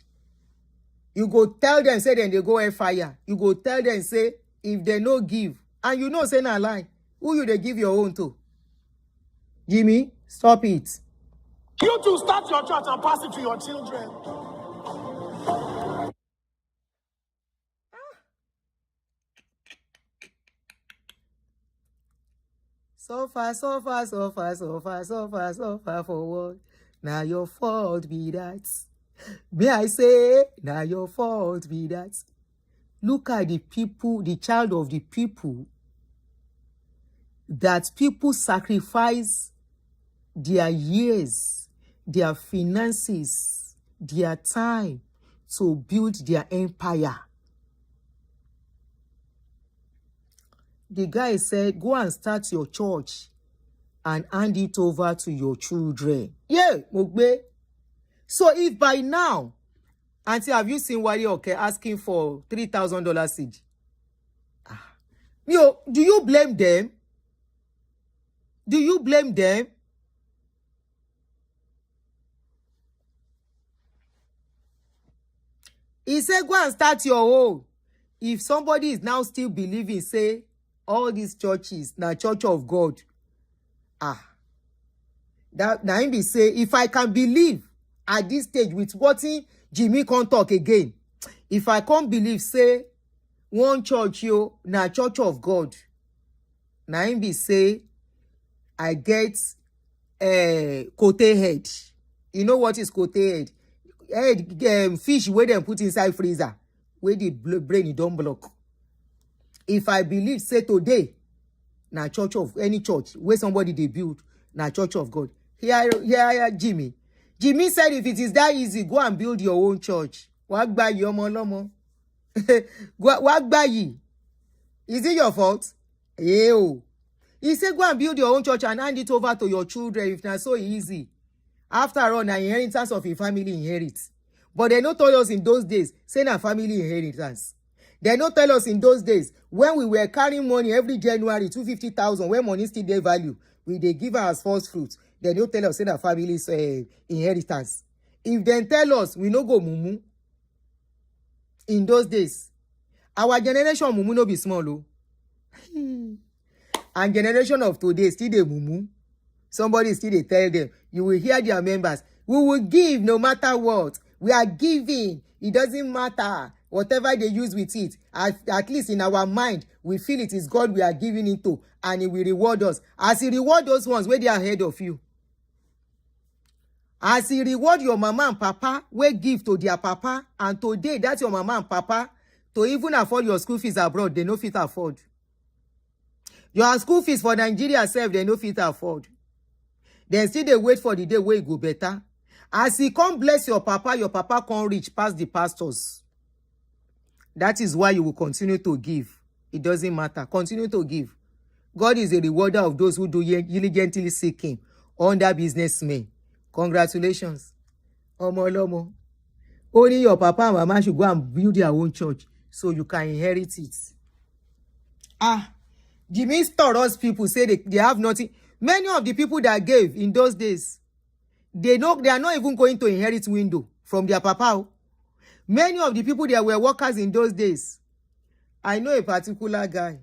You go tell them, say then they go air fire. You go tell them, say if they no give, and you know say na lie. Who you they give your own to? Jimmy, stop it. You two start your church and pass it to your children. So far forward. Now your fault be that. May I say, now your fault be that. Look at the people, the child of the people, that people sacrifice their years, their finances, their time to build their empire. The guy said, go and start your church and hand it over to your children. Yeah, Mogbe. So if by now, Auntie, have you seen Wale Oke asking for $3,000 seed? Do you blame them? Do you blame them? He said, go and start your own. If somebody is now still believing, say, all these churches, na church of God. That now him be say, if I can believe at this stage with what Jimmy can't talk again. If I can't believe, say, one church na church of God. Now him be say, I get kote head. You know what is kote head? Fish where they put inside freezer, where the brain don't block. If I believe, say today, na church of any church where somebody they build, na church of God. Here, Jimmy. Jimmy said, if it is that easy, go and build your own church. Wagba yi omo lomo. Wagba yi. Is it your fault? Ew. He said, go and build your own church and hand it over to your children if not so easy. After all, na inheritance of a family inherits. But they no told us in those days, say na family inheritance. They no tell us in those days, when we were carrying money every January, 250,000, when money still dey value, we dey give us first fruits. They no tell us, say na family's inheritance. If they tell us, we no go mumu. In those days, our generation mumu no be small, oh. And generation of today still dey mumu. Somebody still dey tell them, you will hear their members, we will give no matter what. We are giving. It doesn't matter. Whatever they use with it, at least in our mind, we feel it is God we are giving it to, and He will reward us. As He reward those ones where they are ahead of you. As He reward your mama and papa, where give to their papa, and today that's your mama and papa, to even afford your school fees abroad, they no fit afford. Your school fees for Nigeria sef, they no fit afford. Then still they wait for the day where it go better. As he come bless your papa come reach past the pastors. That is why you will continue to give. It doesn't matter. Continue to give. God is a rewarder of those who do diligently seek him under businessmen. Congratulations. Omo lomo. Only your papa and mama should go and build their own church so you can inherit it. Jimmy Storos people say they have nothing. Many of the people that gave in those days, they are not even going to inherit window from their papa. Many of the people that were workers in those days, I know a particular guy.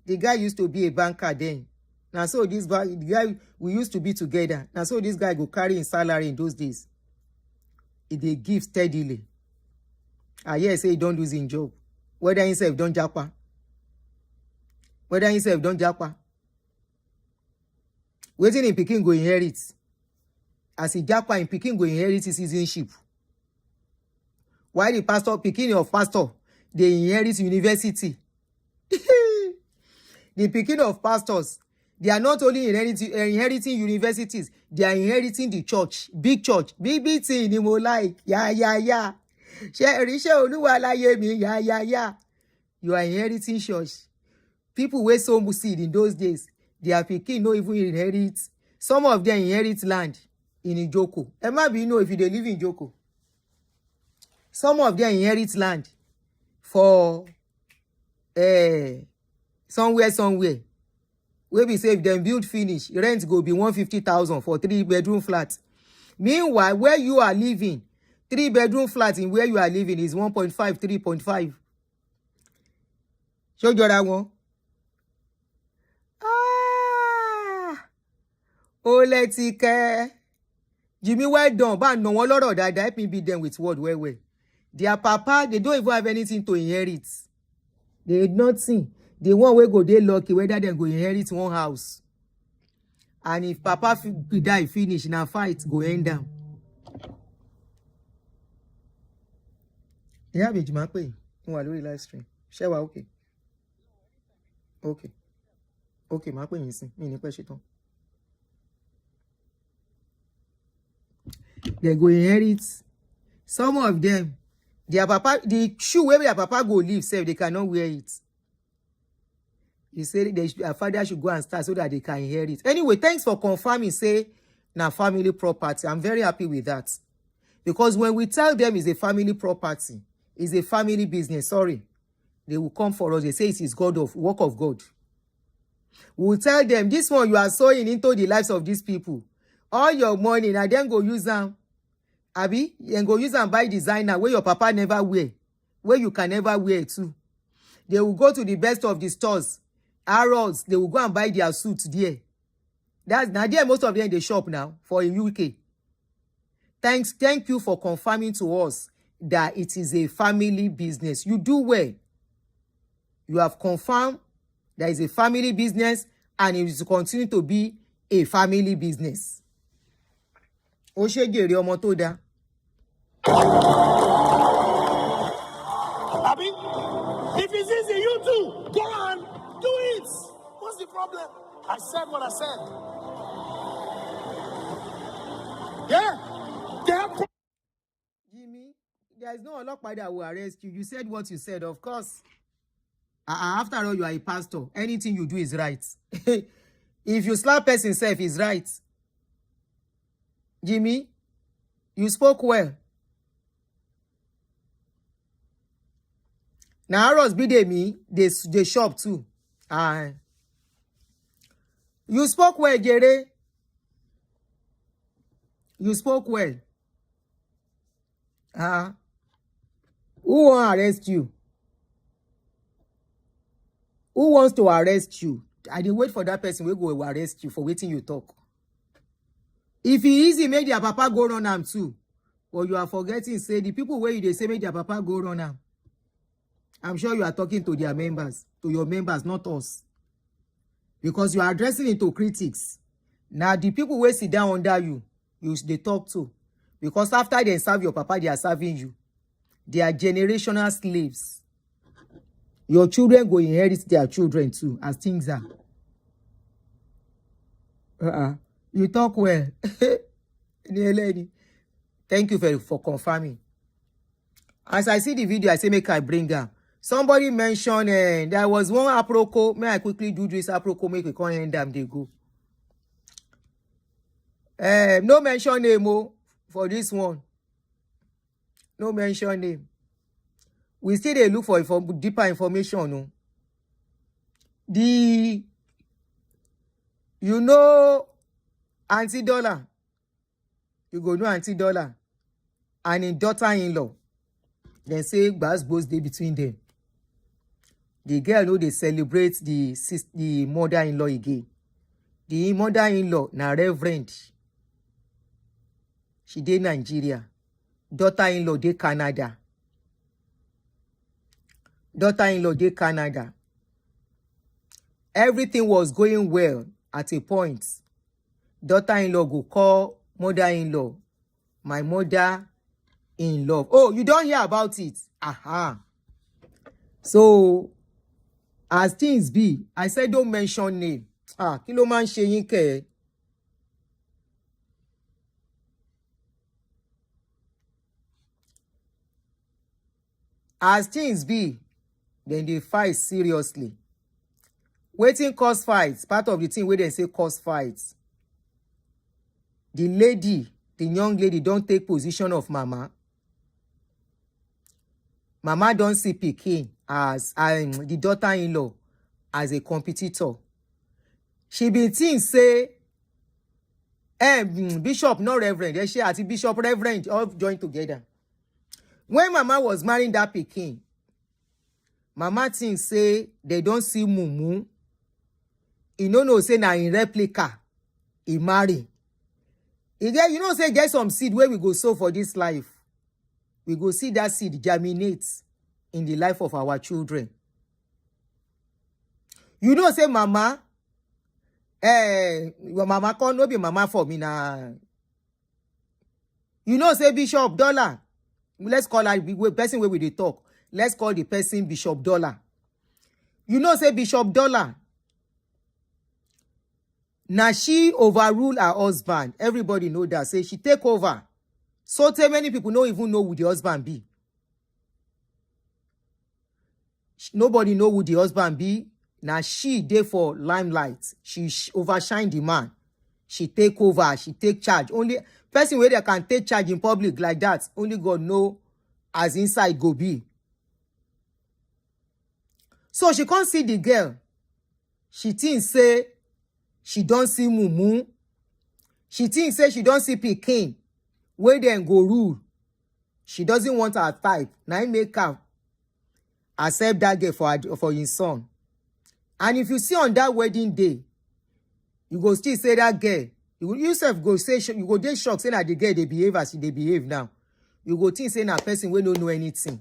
The guy used to be a banker then. Now so the guy, we used to be together. Now so this guy go carry his salary in those days. They give steadily. Say he don't lose his job. Whether himself don't japa. Whether himself don't japa. Waiting in Peking go inherit. As he japa in Peking go inherit his citizenship. While the pastor, Peking of pastor, they inherit university. The Peking of pastors, they are not only inheriting universities, they are inheriting the church, big thing ni mo like, yeah. You are inheriting church. People wey sow seed in those days, their pikin no even inherit. Some of them inherit land in Ijoko. Maybe you know if you live in Ijoko. Some of them inherit land for somewhere. Where we say if them build finish, rent go be 150,000 for 3-bedroom flat. Meanwhile, where you are living, 3-bedroom flat in where you are living is 1.5, 3.5. Show you that one. Let's see. Jimmy, well done. But no one lot of that. Help me beat them with word well. Their papa, they don't even have anything to inherit. They had nothing. The one way go they lucky whether they go inherit one house. And if papa die finish in a fight, go end down. Yeah, baby, my pay. You are live stream. Share okay. Okay, my pay is me question. They go inherit. Some of them, their papa, the shoe where their papa go live, say they cannot wear it. You say their father should go and start so that they can inherit. Anyway, thanks for confirming, say, na family property. I'm very happy with that. Because when we tell them it's a family property, it's a family business, they will come for us. They say it is work of God. We will tell them, this one you are sowing into the lives of these people. All your money, now then go use them. Abi, and go use and buy designer where your papa never wear, where you can never wear too. They will go to the best of the stores. Arrows, they will go and buy their suits there. That's now there most of them in the shop now for in UK. Thank you for confirming to us that it is a family business. You do well. You have confirmed that it's a family business and it will continue to be a family business. Oshegere ọmọ tó dá. Abi, if it's easy, you too. Go on, do it. What's the problem? I said what I said. Yeah. They have Jimmy, there is no ọlọ́pàá that will arrest you. You said what you said, of course. After all, you are a pastor. Anything you do is right. If you slap person self, is right. Jimmy, you spoke well. Now, Arrows Bidemi, they shop too. You spoke well, Jere. You spoke well. Who won't arrest you? Who wants to arrest you? I didn't wait for that person who will arrest you for waiting you talk. If he easy, make their papa go run am too. Or you are forgetting, say the people where they say make their papa go run am. I'm sure you are talking to their members, to your members, not us. Because you are addressing it to critics. Now the people who sit down under you, they talk to. Because after they serve your papa, they are serving you. They are generational slaves. Your children go inherit their children too, as things are. You talk well. Thank you for confirming. As I see the video, I say make I bring her. Somebody mentioned there was one aproko. May I quickly do this aproko? Make we come end them. They go. No mention name for this one. No mention name. We still dey look for deeper information. No. You know Auntie Dollar. You go know Auntie Dollar and in daughter-in-law. Then say gbas day between them. The girl know they celebrate the mother-in-law again. The mother-in-law na reverend. She dey Nigeria. Daughter-in-law dey Canada. Daughter-in-law dey Canada. Everything was going well at a point. Daughter-in-law go call mother-in-law my mother-in-law. Oh, you don't hear about it? Aha. So, as things be, I said don't mention name. Kí ló máa ń ṣe yín kẹ́? As things be, then they fight seriously. Waiting cause fights. Part of the thing where they say cause fights. The young lady don't take position of mama. Mama don't see pikin as the daughter-in-law as a competitor. She been think say bishop not reverend. She at bishop reverend all joined together. When mama was marrying that pikin, mama think say they don't see mumu. You know say na in replica he marry. You know say get some seed where we go sow for this life. We go see that seed germinate in the life of our children. You know say mama, mama can't no be mama for me now. You know say Bishop Dollar. Let's call her person where we dey talk. Let's call the person Bishop Dollar. You know say Bishop Dollar. Now she overrule her husband. Everybody know that. Say she take over. So many people don't even know who the husband be. Nobody know who the husband be. Now she there for limelight. She overshine the man. She take over. She take charge. Only person where they can take charge in public like that. Only God know as inside go be. So she can't see the girl. She thinks say she don't see mumu. She thinks say she don't see pikin. Where then go rule. She doesn't want her type. Now make her accept that girl for his son. And if you see on that wedding day, you go still say that girl. You yourself go say you go dey shock say that the girl they behave as they behave now. You go think say na person wey no know anything.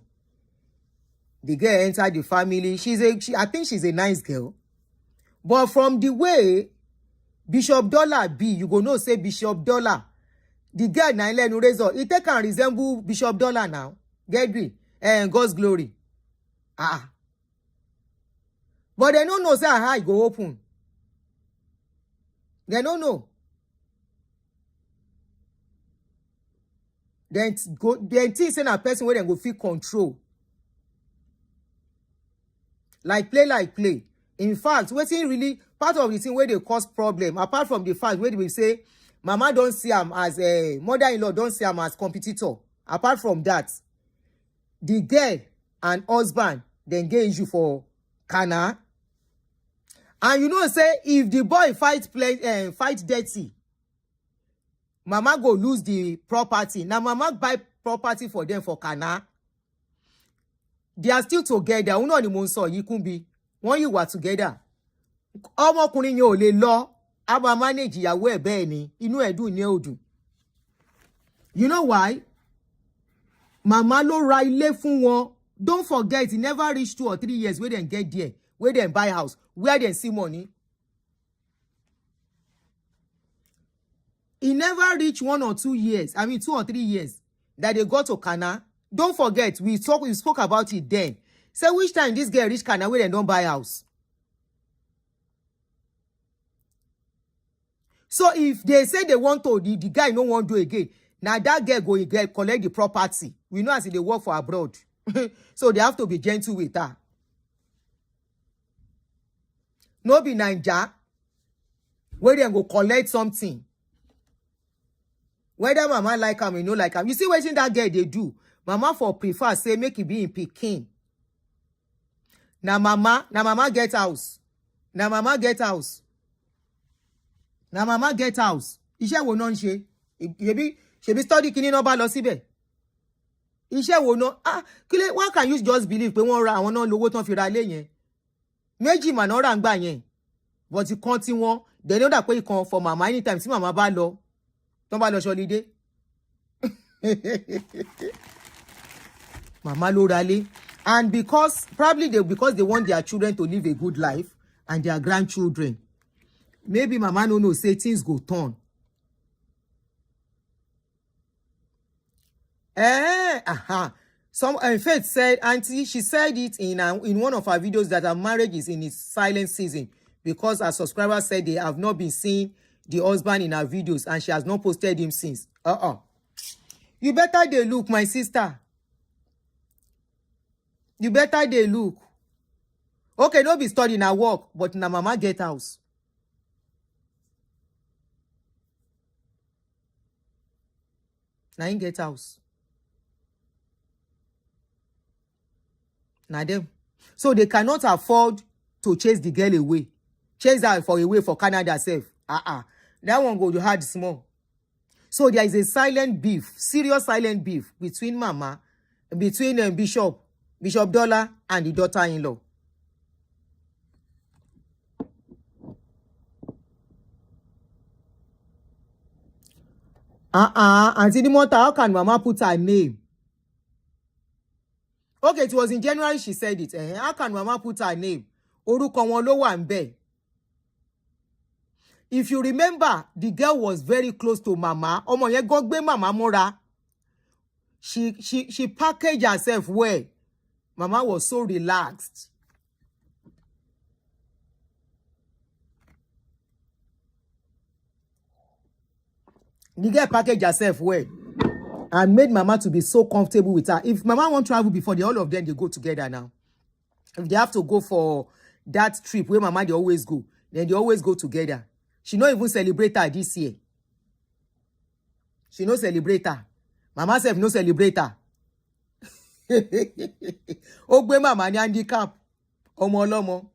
The girl enter the family. I think she's a nice girl. But from the way Bishop Dollar be, you go know say Bishop Dollar. The girl na Ilenu Razor. It can resemble Bishop Dollar now. Get me? And God's glory. But they don't know say how it go open. They don't know. Then think say na person where they go feel control. Like play. In fact, wetin really part of the thing where they cause problem, apart from the fact where they will say, mama don't see him as a mother-in-law, don't see him as competitor. Apart from that, the girl and husband then get issue for Kana. And you know say if the boy fight dirty, mama go lose the property. Now mama buy property for them for Kana. They are still together. Uno ni mo sọ yìí kún bí. When you were together. Ọmọkùnrin yẹn ò lè lọ. A máa manage ìyàwó ẹ̀ bẹ́ẹ̀ ni. Inú ẹ̀ dùn ní òdùn. You know why? Mama ló ra ilé fún wọn. Don't forget, it never reach 2 or 3 years where they get there. Where they buy house. Where they see money. It never reach 1 or 2 years. I mean 2 or 3 years. That they go to Kana. Don't forget, we spoke about it then. Say which time this girl reach Kana where they don't buy house. So if they say they want to, the guy no want do again. Now that girl go get collect the property. We know as they work for abroad. So they have to be gentle with her. No be Naija, where they go collect something. Whether mama like am or no like am. You see what that girl they do? Mama for prefer say make it be in Peking. Na mama get house. Na mama get house. Na mama get house. Iṣẹ́ wo non ṣe? Ṣebí study kini no ba lọ síbẹ̀. Iṣẹ́ wo no kile one can you just believe pé wọ́n ra àwọn náà lówó tán fi ra ilé yẹn. Méjì mà náà ra ńgbà yẹn. But ìkan tí wọ́n they know that pé ìkan for mama anytime tí mama bá lọ. Tán bá lọ holiday. Mama ló ra lé. And because they want their children to live a good life and their grandchildren. Maybe mama no know say things go turn. Some Faith said, Auntie, she said it in one of her videos that her marriage is in its silent season because her subscribers said they have not been seeing the husband in her videos and she has not posted him since. You better they look, my sister. You better they look. Okay, no be studying her work, but na mama get house. Na him get house. Na them. So they cannot afford to chase the girl away. Chase her away for Canada self. That one go to hard small. So there is a silent beef, serious silent beef between Bishop Dollar and the daughter-in-law. Auntie Nimota, how can mama put her name? Okay, it was in January she said it. How can mama put her name? Orúkọ wọn ló wà ńbẹ̀. If you remember, the girl was very close to mama. Ọmọ yẹn gan gbé mama mọ́ra. She packaged herself well. Mama was so relaxed. The girl packaged herself well and made mama to be so comfortable with her. If mama won't travel before, all of them, they go together now. If they have to go for that trip where mama, they always go, then they always go together. She not even celebrate her this year. She no celebrate her. Mama self no celebrate her. Ogbe mama ni handicap. Ọmọ ọlọ́mọ.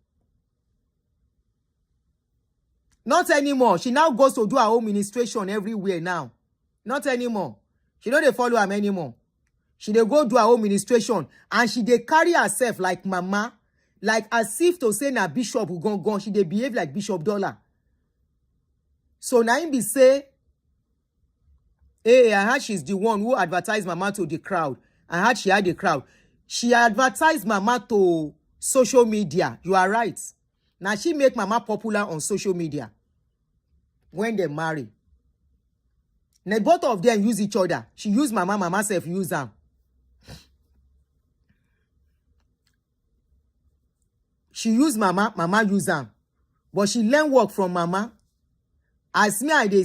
Not anymore. She now goes to do her own ministration everywhere now. Not anymore. She don't dey follow him anymore. She dey go do her own ministration and she dey carry herself like mama, like as if to say na bishop who gone. She dey behave like Bishop Dollar. So now him be say, hey, I heard she's the one who advertised mama to the crowd. I heard she had the crowd. She advertised mama to social media. You are right. Now she make mama popular on social media when they marry. Now both of them use each other. She use mama self use them. She use mama use them. But she learn work from mama. As me, I dey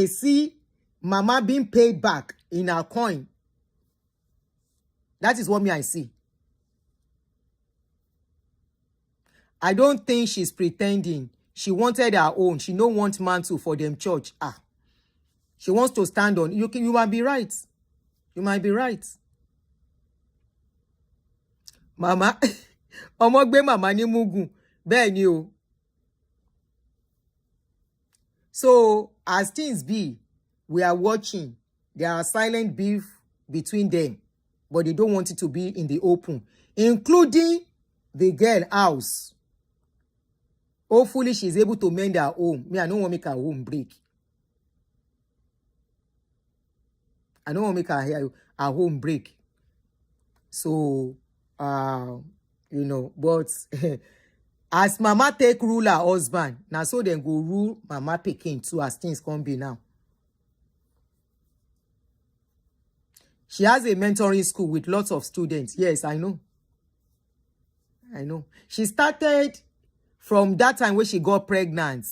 see mama being paid back in her coin. That is what me I see. I don't think she's pretending. She wanted her own. She don't want mantle for them church. She wants to stand on. You might be right. You might be right. Mama, ọmọ gbé mama ní mugun. Bẹ́ẹ̀ ni o. So, as things be, we are watching. There are silent beef between them, but they don't want it to be in the open, including the girl house. Hopefully, she's able to mend her home. Me, I don't want to make her home break. I don't want to make her home break. So, but as mama take rule her husband, now so then go rule mama pikin too as things come be now. She has a mentoring school with lots of students. Yes, I know. She started from that time when she got pregnant.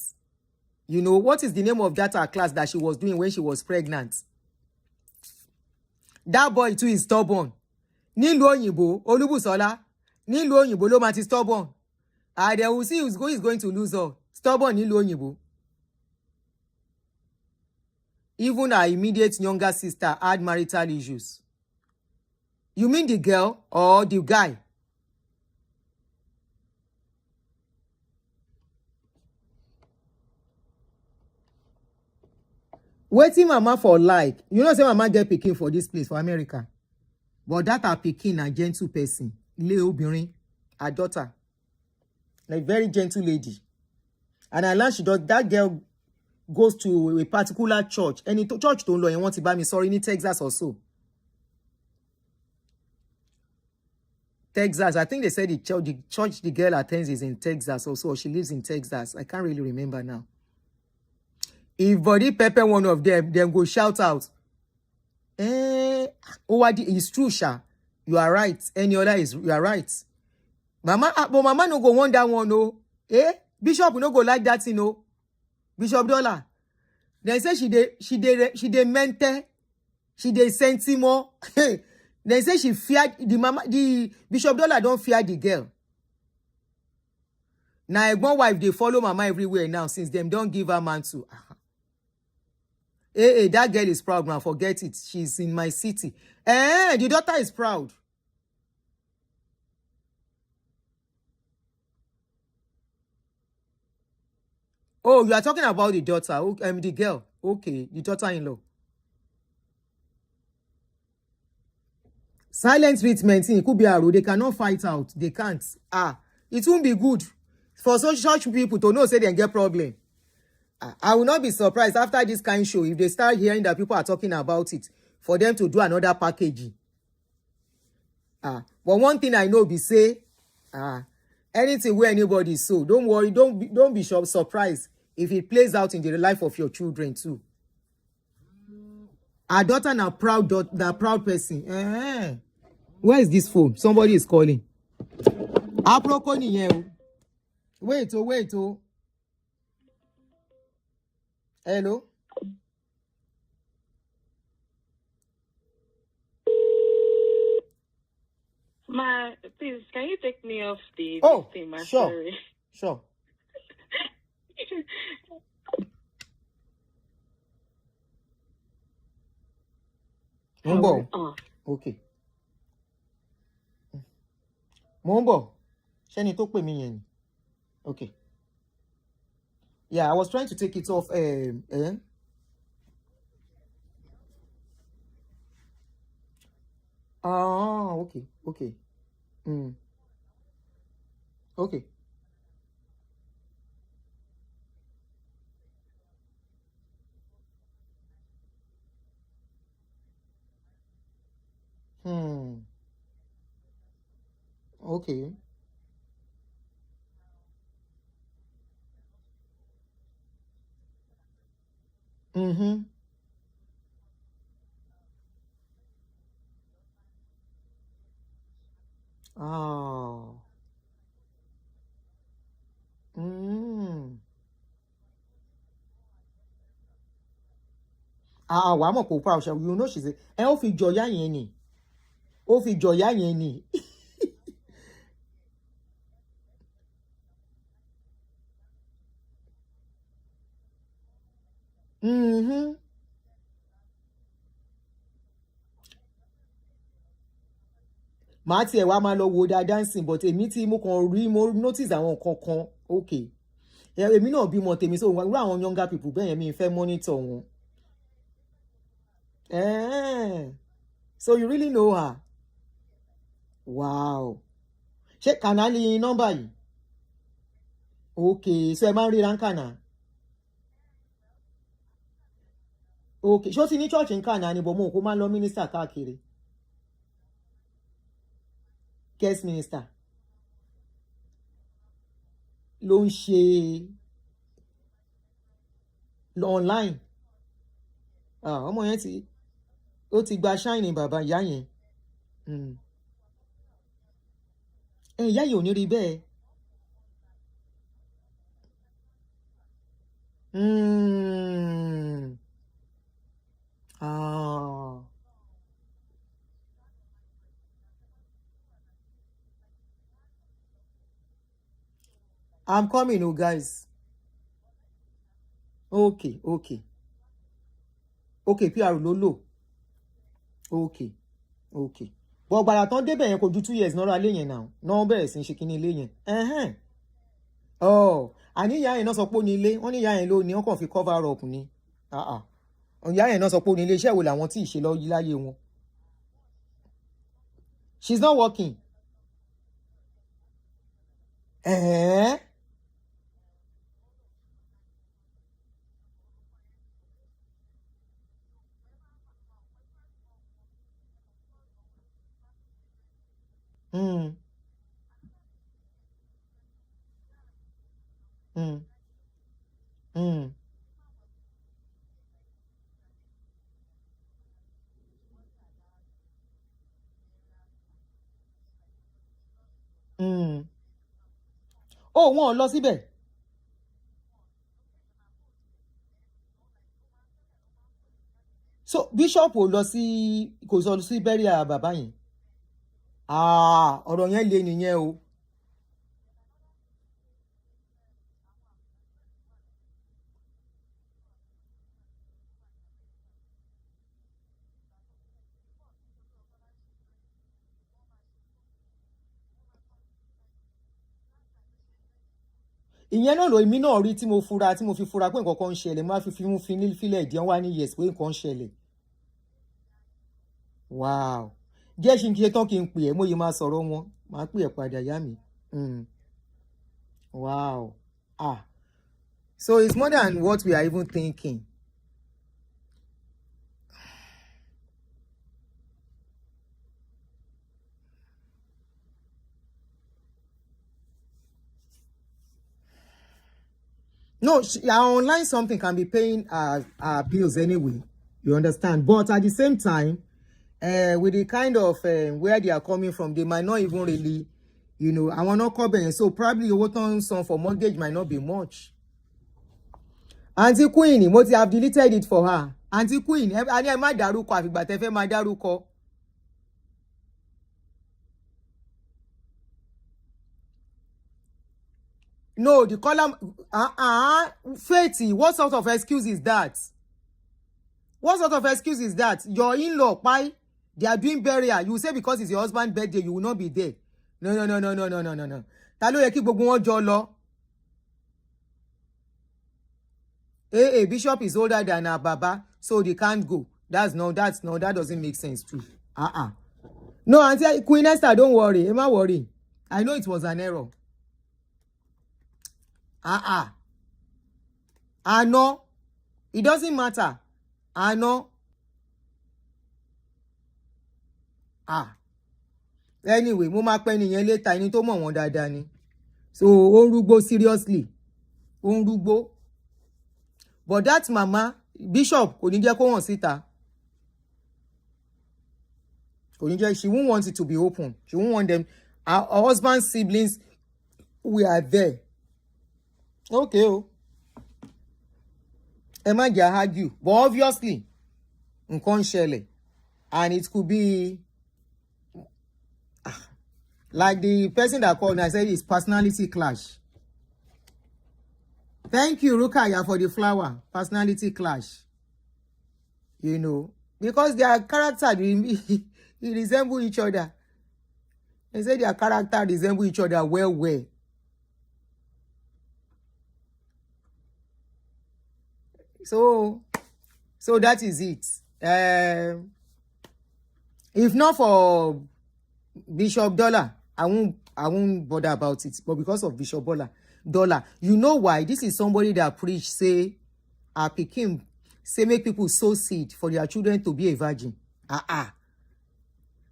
You know, what is the name of that class that she was doing when she was pregnant? That boy too is stubborn. Nílùú òyìnbó, Olúbùsọ́lá, nílùú òyìnbó ló máa ti stubborn. And then we'll see who is going to lose all. Stubborn nílùú òyìnbó. Even her immediate younger sister had marital issues. You mean the girl or the guy? Waiting mama for like. You know say mama get pikin for this place, for America. But that her pikin a gentle person. Ilé obìnrin, her daughter. Like very gentle lady. And I learned she does, that girl goes to a particular church. Any church don't know, and want to buy me, sorry, in Texas or so. Texas, I think they said the church the girl attends is in Texas also, or she lives in Texas. I can't really remember now. If body pepper one of them go shout out. It's true, Sha. You are right. Any other is, you are right. Mama, but mama no go want that one, no. Bishop no go like that, you know. Bishop Dollar. They say she dey mente, she dey sentimo. They say she feared the Bishop Dollar don't fear the girl. Now one wife they follow mama everywhere now since them don't give her man to. That girl is proud now. Forget it. She's in my city. The daughter is proud. Oh, you are talking about the daughter. The girl. Okay, the daughter-in-law. Silent treatment. It could be a road. They cannot fight out. They can't. It won't be good for such people to know say they get problem. I will not be surprised after this kind of show if they start hearing that people are talking about it for them to do another packaging. But one thing I know be say, anything where anybody so don't worry, don't be surprised if it plays out in the life of your children too. Our daughter na proud person. Where is this phone? Somebody is calling. Aproko nìyẹn o. Wait. Hello. Please, can you take me off the thing, sure. Sorry. Sure. Okay. Mombo. Shani tó pè mí yẹn. Okay. Yeah, I was trying to take it off. Okay. Okay. Okay. Okay. Wàá mọ̀ kó proud, you know she's a ó fi jọ̀yà yẹn ni. Ó fi jọ̀yà yẹn ni. Màá tiẹ̀ wá máa lọ wo dancing, but èmi tí mo kàn rí mo notice àwọn kankan. Okay. Èmi náà bímọ tèmi, so irú àwọn younger people bẹ́ẹ̀ yẹn mi fẹ́ monitor wọn. So you really know her? Wow. Ṣé kànáàlì nọ́mbà yìí? Okay, so ẹ máa ń ríra ń kànáà? Okay, ṣó ti ní church ń kànáà ni, but mo kò máa lọ minister káàkiri. Guest minister ló ń ṣe online. Ọmọ yẹn ó ti gba shine bàbá ìyá yẹn. Ìyá yìí ò ní rí bẹ́ẹ̀. Ah. I'm coming, oh guys. Okay. PR ló. Okay. But gbàrà tán débẹ̀ yẹn kò ju 2 years náà ra lé yẹn náà. Náà bẹ̀rẹ̀ sí ṣe kíní ilé yẹn. Àní ìyá yẹn náà sọ pé ó ní ilé. Wọ́n ní ìyá yẹn ló ní wọ́n kàn fi cover up ni. Ìyá yẹn náà sọ pé ó ní ilé, iṣẹ́ wo làwọn tí ì ṣe lọ yí láyé wọn. She's not working. Mm. Mm. Mm. Mm. Oh, wọn ò lọ síbẹ̀. So bishop ò lọ sí kò sọ sí burial bàbá yẹn. Ọ̀rọ̀ yẹn le nìyẹn o. Ìyẹn náà ló èmi náà rí tí mo fi fura pé nǹkan kan ń ṣẹlẹ̀, mo á fi mú fílẹ̀ ìdí wá ní yes pé nǹkan ń ṣẹlẹ̀. Wow. Jẹ́ ṣe ń ṣe tán kí n pè ẹ́, mo yẹ máa sọ̀rọ̀ wọn, máa pè ẹ́ padà yá mi. Wow. So it's more than what we are even thinking. No, online something can be paying our bills anyway. You understand? But at the same time, with the kind of where they are coming from, they might not even really, I want to cover. So probably what on some for mortgage might not be much. Auntie Queen, what have deleted it for her. Auntie Queen, I need my daruko àfìgbà tẹ́ fẹ́ máa dárúkọ. No, the column. Faith, what sort of excuse is that? What sort of excuse is that? Your in-law, they are doing burial. You say because it's your husband's birthday, you will not be there. No. Ta ló yẹ kí gbogbo wọn jọ lọ? Bishop is older than our Baba, so they can't go. That doesn't make sense too. No, Auntie Queen Esther, don't worry. Emma worry. I know it was an error. I know. It doesn't matter. I know. Anyway, mo máa pẹ́ nìyẹn later, ẹni tó mọ̀ wọ́n dáadáa ni. So, ó ń rúgbó seriously. Ó ń rúgbó. But that mama, Bishop, kò ní jẹ́ kó hàn síta. Kò ní jẹ́, she won't want it to be open. She won't want them. Her husband's siblings, we are there. Okay. Ẹ má jẹ́ argue. But obviously, nǹkan ṣẹlẹ̀. And it could be like the person that called and I said it's personality clash. Thank you, Rukaya, for the flower. Personality clash. Because their character, they resemble each other. They say their character resemble each other well. So that is it. If not for Bishop Dollar, I won't bother about it. But because of Bishop Dollar, you know why? This is somebody that preach, say, Pikin, say make people sow seed for their children to be a virgin.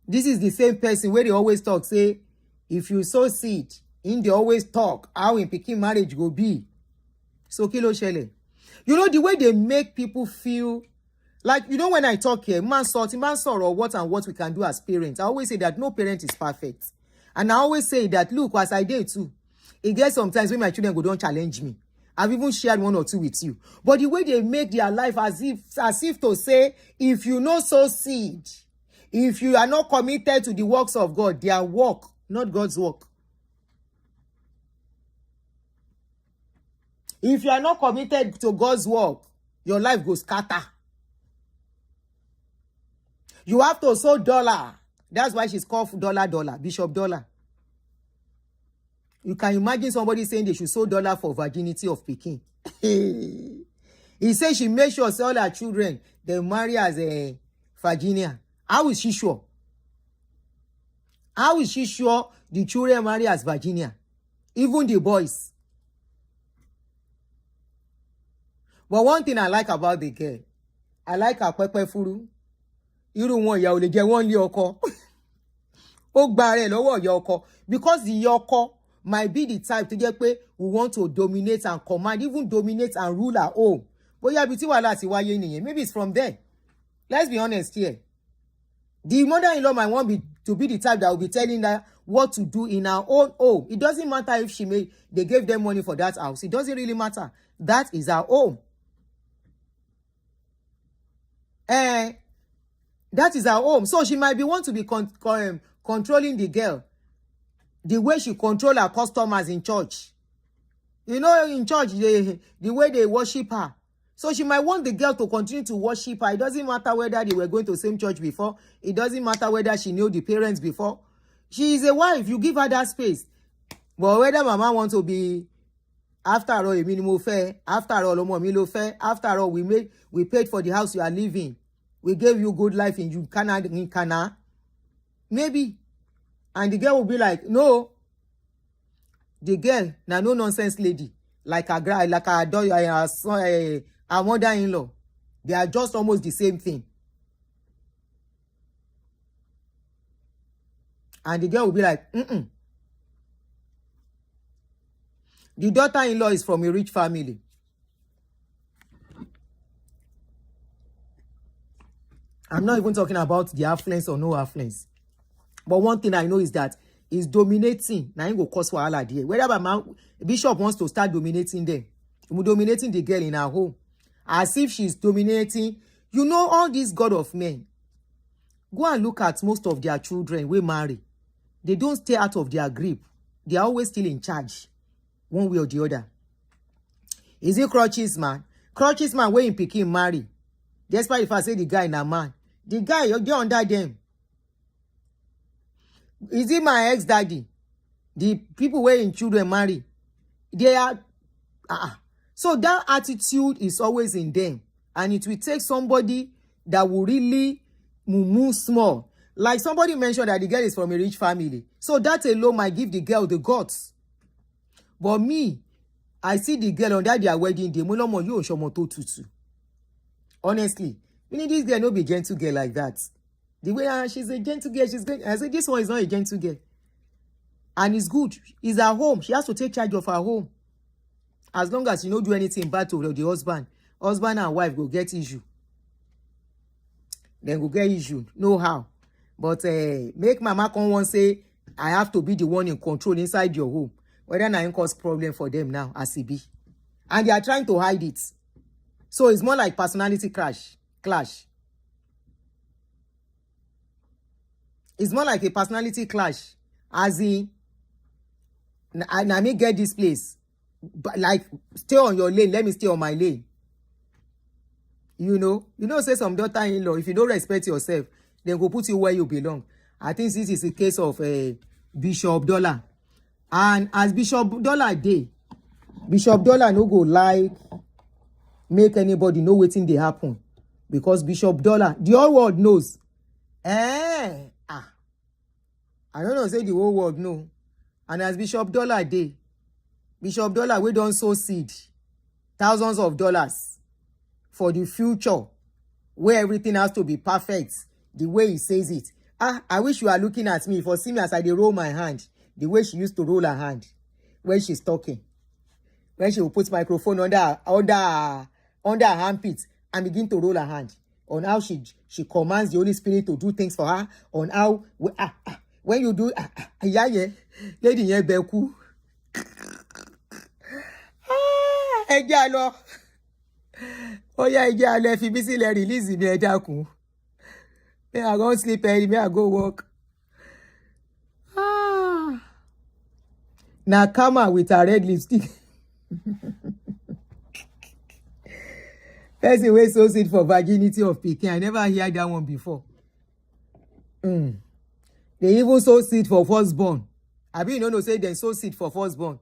This is the same person where they always talk, say, if you sow seed, they always talk how in Pikin marriage go be. So kilo shele. The way they make people feel, like, when I talk here, man or what we can do as parents. I always say that no parent is perfect. And I always say that, look, as I did too, it gets sometimes when my children go don't challenge me. I've even shared one or two with you. But the way they make their life as if to say, if you no sow seed, if you are not committed to the works of God, their work, not God's work. If you are not committed to God's work, your life goes scatter. You have to sow dollar. That's why she's called dollar, Bishop Dollar. You can imagine somebody saying they should sow dollar for virginity of Peking. He says she made sure all her children, they marry as a Virginia. How is she sure? How is she sure the children marry as Virginia? Even the boys. But one thing I like about the girl, I like her pepe furu. Irú wọn ìyá ò lè jẹ wọ́n lé ọkọ. Ó gba rẹ̀ lọ́wọ́ ìyá ọkọ. Because the ìyá ọkọ might be the type to jẹ́ pé we want to dominate and command, even dominate and rule our home. Bóyá ibi tí wàhálà ti wáyé nìyẹn. Maybe it's from there. Let's be honest here. The mother-in-law might want to be the type that will be telling her what to do in her own home. It doesn't matter if they gave them money for that house. It doesn't really matter. That is her home. That is her home. So she might be want to be controlling the girl the way she control her customers in church. You know, in church, the way they worship her. So she might want the girl to continue to worship her. It doesn't matter whether they were going to the same church before. It doesn't matter whether she knew the parents before. She is a wife. You give her that space. But whether mama wants to be, after all, a minimum fair, after all, Milo fair, after all, we paid for the house you are living. We gave you good life in Canada. Maybe. And the girl will be like, no. The girl, na no nonsense lady. Like her mother-in-law. They are just almost the same thing. And the girl will be like, The daughter-in-law is from a rich family. I'm not even talking about the affluence or no affluence. But one thing I know is that is dominating. Now go cause wahala there. Whether my bishop wants to start dominating them, dominating the girl in her home, as if she's dominating. You know all these god of men. Go and look at most of their children we marry. They don't stay out of their grip. They are always still in charge, one way or the other. Is it Crutches man? Crutches man where in Peking marry. Despite if I say the guy na man, the guy you're under them. Is it my ex-daddy? The people where in children marry, they are so that attitude is always in them, and it will take somebody that will really move small. Like somebody mentioned that the girl is from a rich family, so that alone might give the girl the guts. But me, I see the girl on that their wedding day. Honestly, meaning this girl no be gentle girl like that. The way she's a gentle girl, she's good. I said this one is not a gentle girl. And it's good. It's her home. She has to take charge of her home. As long as you don't do anything bad to the husband, husband and wife go get issue. Then go get issue. No how. But make mama come one say, I have to be the one in control inside your home. Whether I cause problem for them now, as it be. And they are trying to hide it. So it's more like personality clash. It's more like a personality clash. As in, I may get this place. But like, stay on your lane. Let me stay on my lane. You know, say some daughter-in-law, if you don't respect yourself, then go put you where you belong. I think this is a case of Bishop Dollar. And as Bishop Dollar did, Bishop Dollar no go like make anybody know wetin dey happen. Because Bishop Dollar, the whole world knows. I don't know, say the whole world know. And as Bishop Dollar did, Bishop Dollar, we don't sow seed. Thousands of dollars for the future, where everything has to be perfect, the way he says it. I wish you are looking at me for see me as I dey roll my hand, the way she used to roll her hand when she's talking. When she will put microphone under her armpit and begin to roll her hand. On how she commands the Holy Spirit to do things for her. On how when you do lady beku. ẹ jẹ́ lọ. Ó yá, ẹ jẹ́ lọ, ẹ fi mí sílẹ̀, release mi, ẹ dákun. May I go sleep early, may I go work. Nakama with a red lipstick. Person wey sow seed for virginity of pikin. I never hear that one before. They even sow seed for firstborn. Abi you no say dem sow seed for firstborn.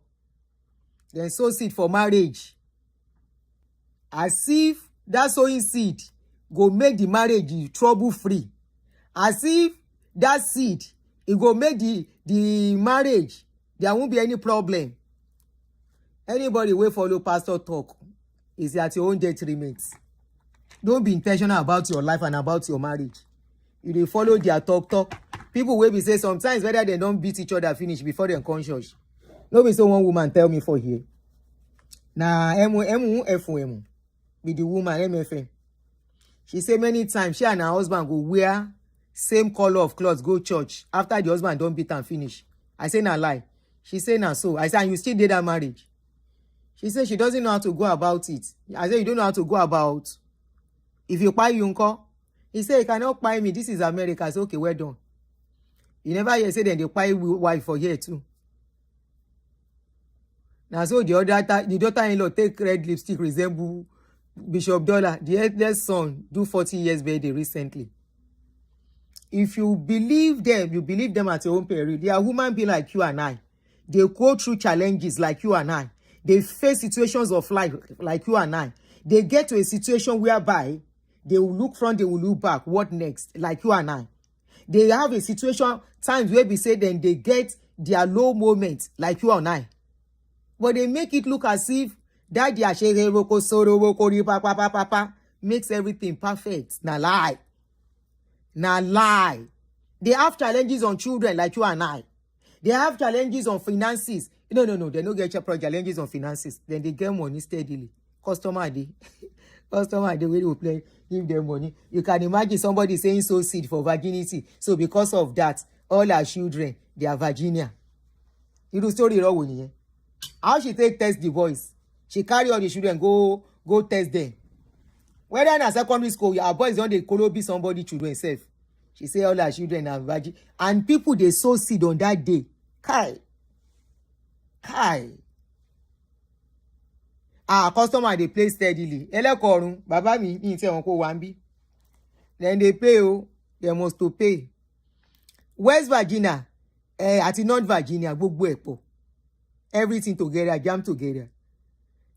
Dem sow seed for marriage. As if that sowing seed go make the marriage trouble free. As if that seed it go make the marriage there won't be any problem. Anybody wey follow pastor talk is at your own detriment. Don't be intentional about your life and about your marriage. You dey follow their talk. People wey be say sometimes whether they don't beat each other finish before they come church. No be so one woman tell me for here. Na emu be the woman MFM. She say many times she and her husband go wear same color of clothes go church after the husband don't beat and finish. I say na lie. She say na so. I say and you still did that marriage. She said she doesn't know how to go about it. I said, you don't know how to go about. If you buy you uncle, he said, you cannot buy me. This is America. I said, okay, well done. You never hear say then they buy wife for here too. Now so the daughter-in-law take red lipstick resemble Bishop Dollar. The eldest son do 40 years birthday recently. If you believe them at your own peril. They are human beings like you and I. They go through challenges like you and I. They face situations of life like you and I. They get to a situation whereby they will look front, they will look back. What next? Like you and I. They have a situation, times where we say then they get their low moments like you and I. But they make it look as if that their makes everything perfect. Na lie. Na lie. They have challenges on children like you and I. They have challenges on finances. No. They don't get challenges on finances. Then they get money steadily. Customer dey wey will play, give them money. You can imagine somebody saying sow seed for virginity. So because of that, all our children, they are Virginia. You do story wrong with you. How she take test the boys? She carry all the children, go test them. Whether in a secondary school, our boys don't they be somebody children self. She say all our children are virgin. And people they sow seed on that day. Kai. Customer they play steadily. Elekorun, baba mi in say onko wambi. Then they pay they must to pay. West Virginia, at North Virginia, gbogbo epo. Everything together, jam together.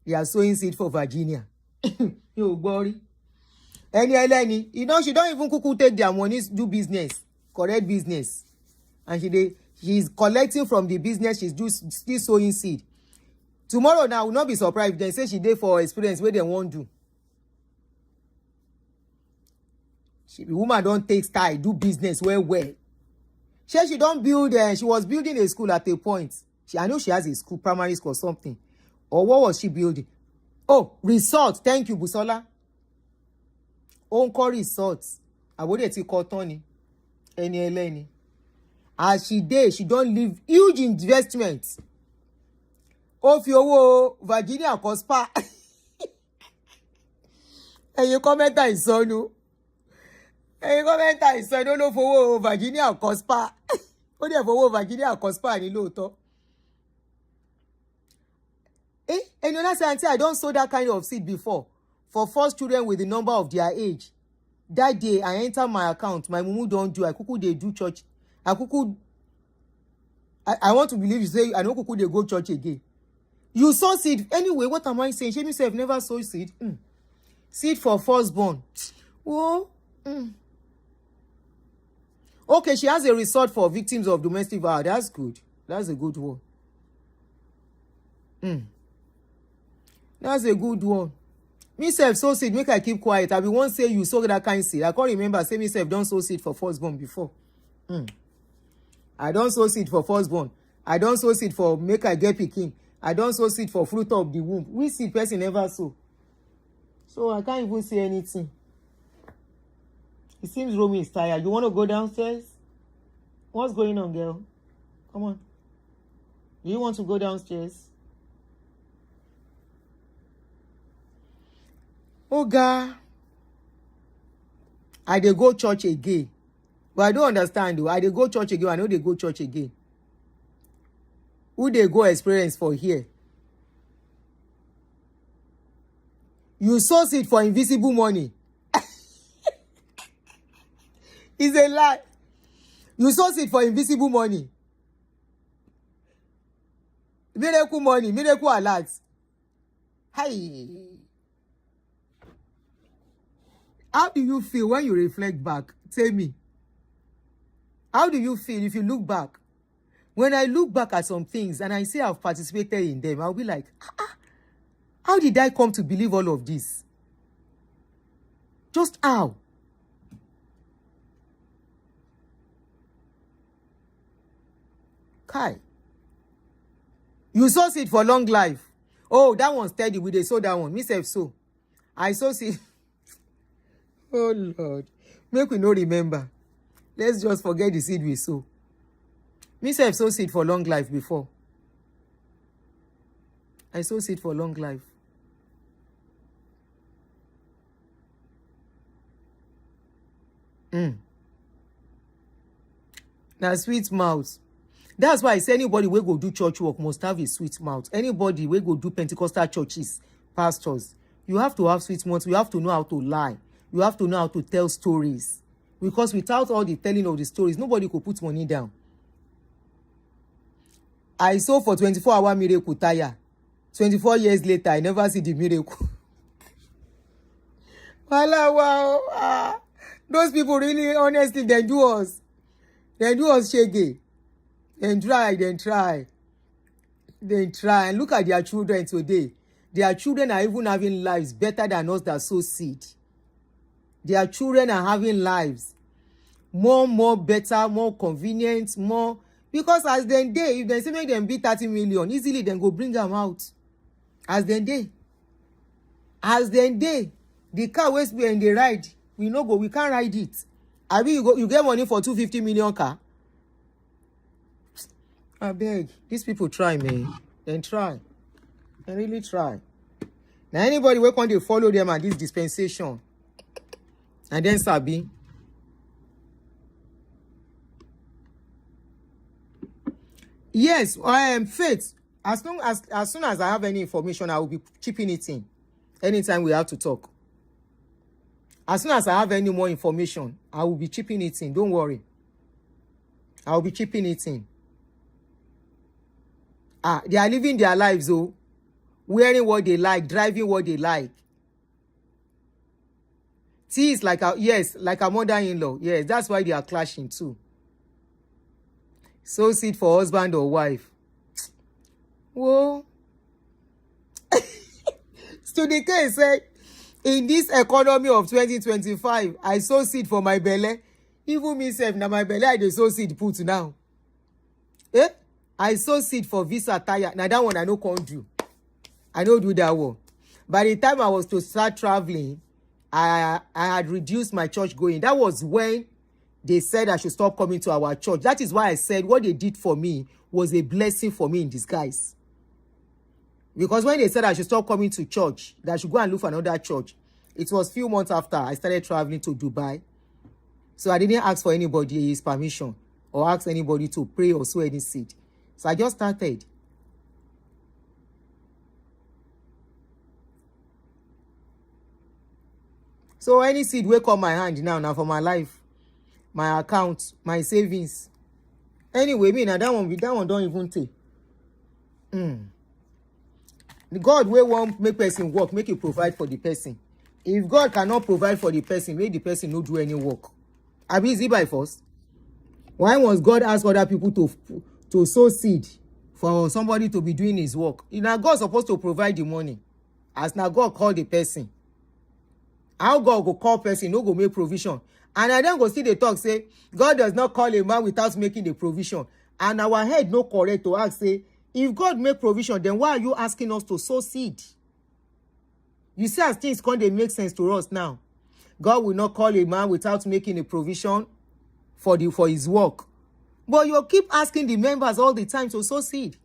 They are sowing seed for Virginia. You worry. Any, she don't even kuku take their money do business, correct business. And she's collecting from the business, she's still sowing seed. Tomorrow now, I will not be surprised if they say she did for experience where they won't do. The woman don't take style, do business well. She don't build, she was building a school at a point. I know she has a school, primary school or something. Or what was she building? Oh, resort. Thank you, Busola. Onko resorts. Abode ti Kotoni. Any. As she don't leave huge investments. Of your Virginia Cospa. And you comment is so no. And you comment is so don't know for Virginia Cospa. What do you for Virginia Cospa ni loto? And you understand, I don't sow that kind of seed before. For first children with the number of their age. That day, I enter my account. My mumu don't do. I kuku they do church. I want to believe you say, I know kuku they go church again. You sow seed. Anyway, what am I saying? She himself never sow seed. Seed for firstborn. Oh. Okay, she has a resort for victims of domestic violence. That's good. That's a good one. That's a good one. Me self sow seed, make I keep quiet. I be won't say you sow that kind of seed. I can't remember say me self don't sow seed for firstborn before. I don't sow seed for firstborn. I don't sow seed for make I get pikin. I don't sow seed for fruit of the womb. We seed person never sow. So I can't even say anything. It seems Romy is tired. You want to go downstairs? What's going on, girl? Come on. Do you want to go downstairs? Oh God, I dey go church again. But I don't understand though. I dey go church again. I know they go church again. Who they go experience for here? You source it for invisible money. It's a lie. You source it for invisible money. Miracle money, miracle alert. Hi. How do you feel when you reflect back? Tell me. How do you feel if you look back? When I look back at some things and I say I've participated in them, I'll be like, how did I come to believe all of this? Just how? Kai. You sow seed for long life. Oh, that one steady. We dey sow that one. Me self so. I sow seed. Oh Lord. Make we no remember. Let's just forget the seed we sow. Me self sow seed for long life before. I sow seed for long life. Now sweet mouth. That's why I say anybody wey go do church work must have a sweet mouth. Anybody wey go do Pentecostal churches, pastors, you have to have sweet mouth. You have to know how to lie. You have to know how to tell stories. Because without all the telling of the stories, nobody could put money down. I saw for 24-hour miracle tire. 24 years later, I never see the miracle. Wow. Those people really, honestly, they do us. They do us shaggy. Then try. And look at their children today. Their children are even having lives better than us that sow seed. Their children are having lives more better, more convenient, more. Because as then day, if they say make them be 30 million, easily then go bring them out. As then day, the car waste be in the ride. We can't ride it. I mean, you get money for 250 million car. I beg, these people try, man. Then try. They really try. Now anybody wey come dey follow them at this dispensation, and then sabi. Yes, I am faith. As soon as I have any information, I will be chipping it in. Anytime we have to talk. As soon as I have any more information, I will be chipping it in. Don't worry. I will be chipping it in. They are living their lives, oh, wearing what they like, driving what they like. T is like a mother-in-law. Yes, that's why they are clashing too. Sow seed for husband or wife. Whoa. Student K said, in this economy of 2025, I sow seed for my belly. Even myself, now my belly, I dey sow seed put now. I sow seed for visa tire. Now that one I no can't do. I don't do that one. By the time I was to start traveling, I had reduced my church going. That was when they said I should stop coming to our church. That is why I said what they did for me was a blessing for me in disguise. Because when they said I should stop coming to church, that I should go and look for another church, it was a few months after I started traveling to Dubai. So I didn't ask for anybody's permission or ask anybody to pray or sow any seed. So I just started. So any seed will come my hand now for my life, my account, my savings. Anyway, me now that one don't even take. God will want make person work, make you provide for the person. If God cannot provide for the person, make the person not do any work. I be easy by force. Why must God ask other people to sow seed for somebody to be doing his work? Now God supposed to provide the money. As now God call the person. How God go call person, no go make provision. And I then go see the talk say, God does not call a man without making the provision. And our head no correct to ask say, if God make provision, then why are you asking us to sow seed? You see as things can't they make sense to us now. God will not call a man without making a provision for his work. But you keep asking the members all the time to sow seed.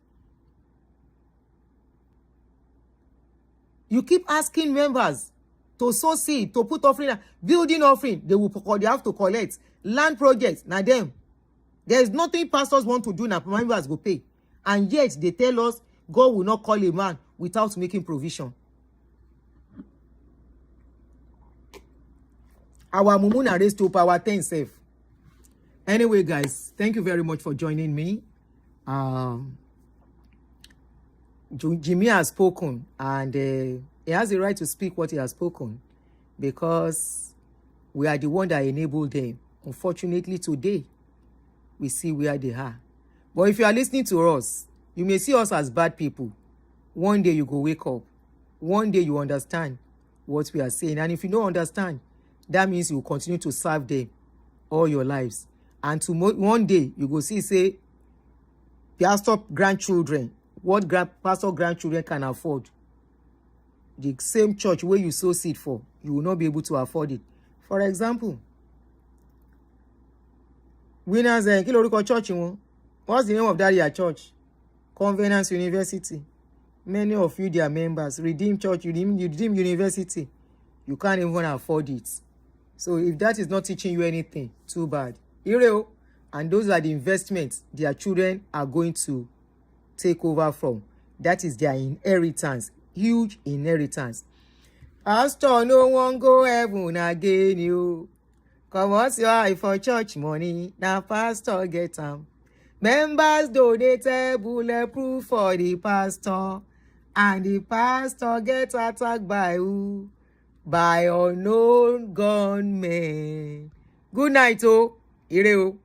You keep asking members to sow seed, to put offering, building offering, they have to collect. Land projects, now them. There's nothing pastors want to do now, members go pay. And yet they tell us God will not call a man without making provision. Our mumuna raised to power 10 safe. Anyway, guys, thank you very much for joining me. Jimmy has spoken, and he has the right to speak what he has spoken, because we are the one that enabled them. Unfortunately, today, we see where they are. But if you are listening to us, you may see us as bad people. One day you go wake up. One day you understand what we are saying. And if you don't understand, that means you will continue to serve them all your lives. And one day you go see, say, pastor grandchildren, what pastor grandchildren can afford. The same church where you sow seed for, you will not be able to afford it. For example, Winners kí lorúkọ church wọn? What's the name of that your church? Covenant University. Many of you, their members. Redeem Church, Redeem University. You can't even afford it. So if that is not teaching you anything, too bad. And those are the investments their children are going to take over from. That is their inheritance. Huge inheritance. Pastor, no one go heaven again, you. Come what's your eye for church money? Now pastor get them. Members donated bulletproof for the pastor. And the pastor get attacked by who? By unknown gunmen. Good night, oh. Ire, oh.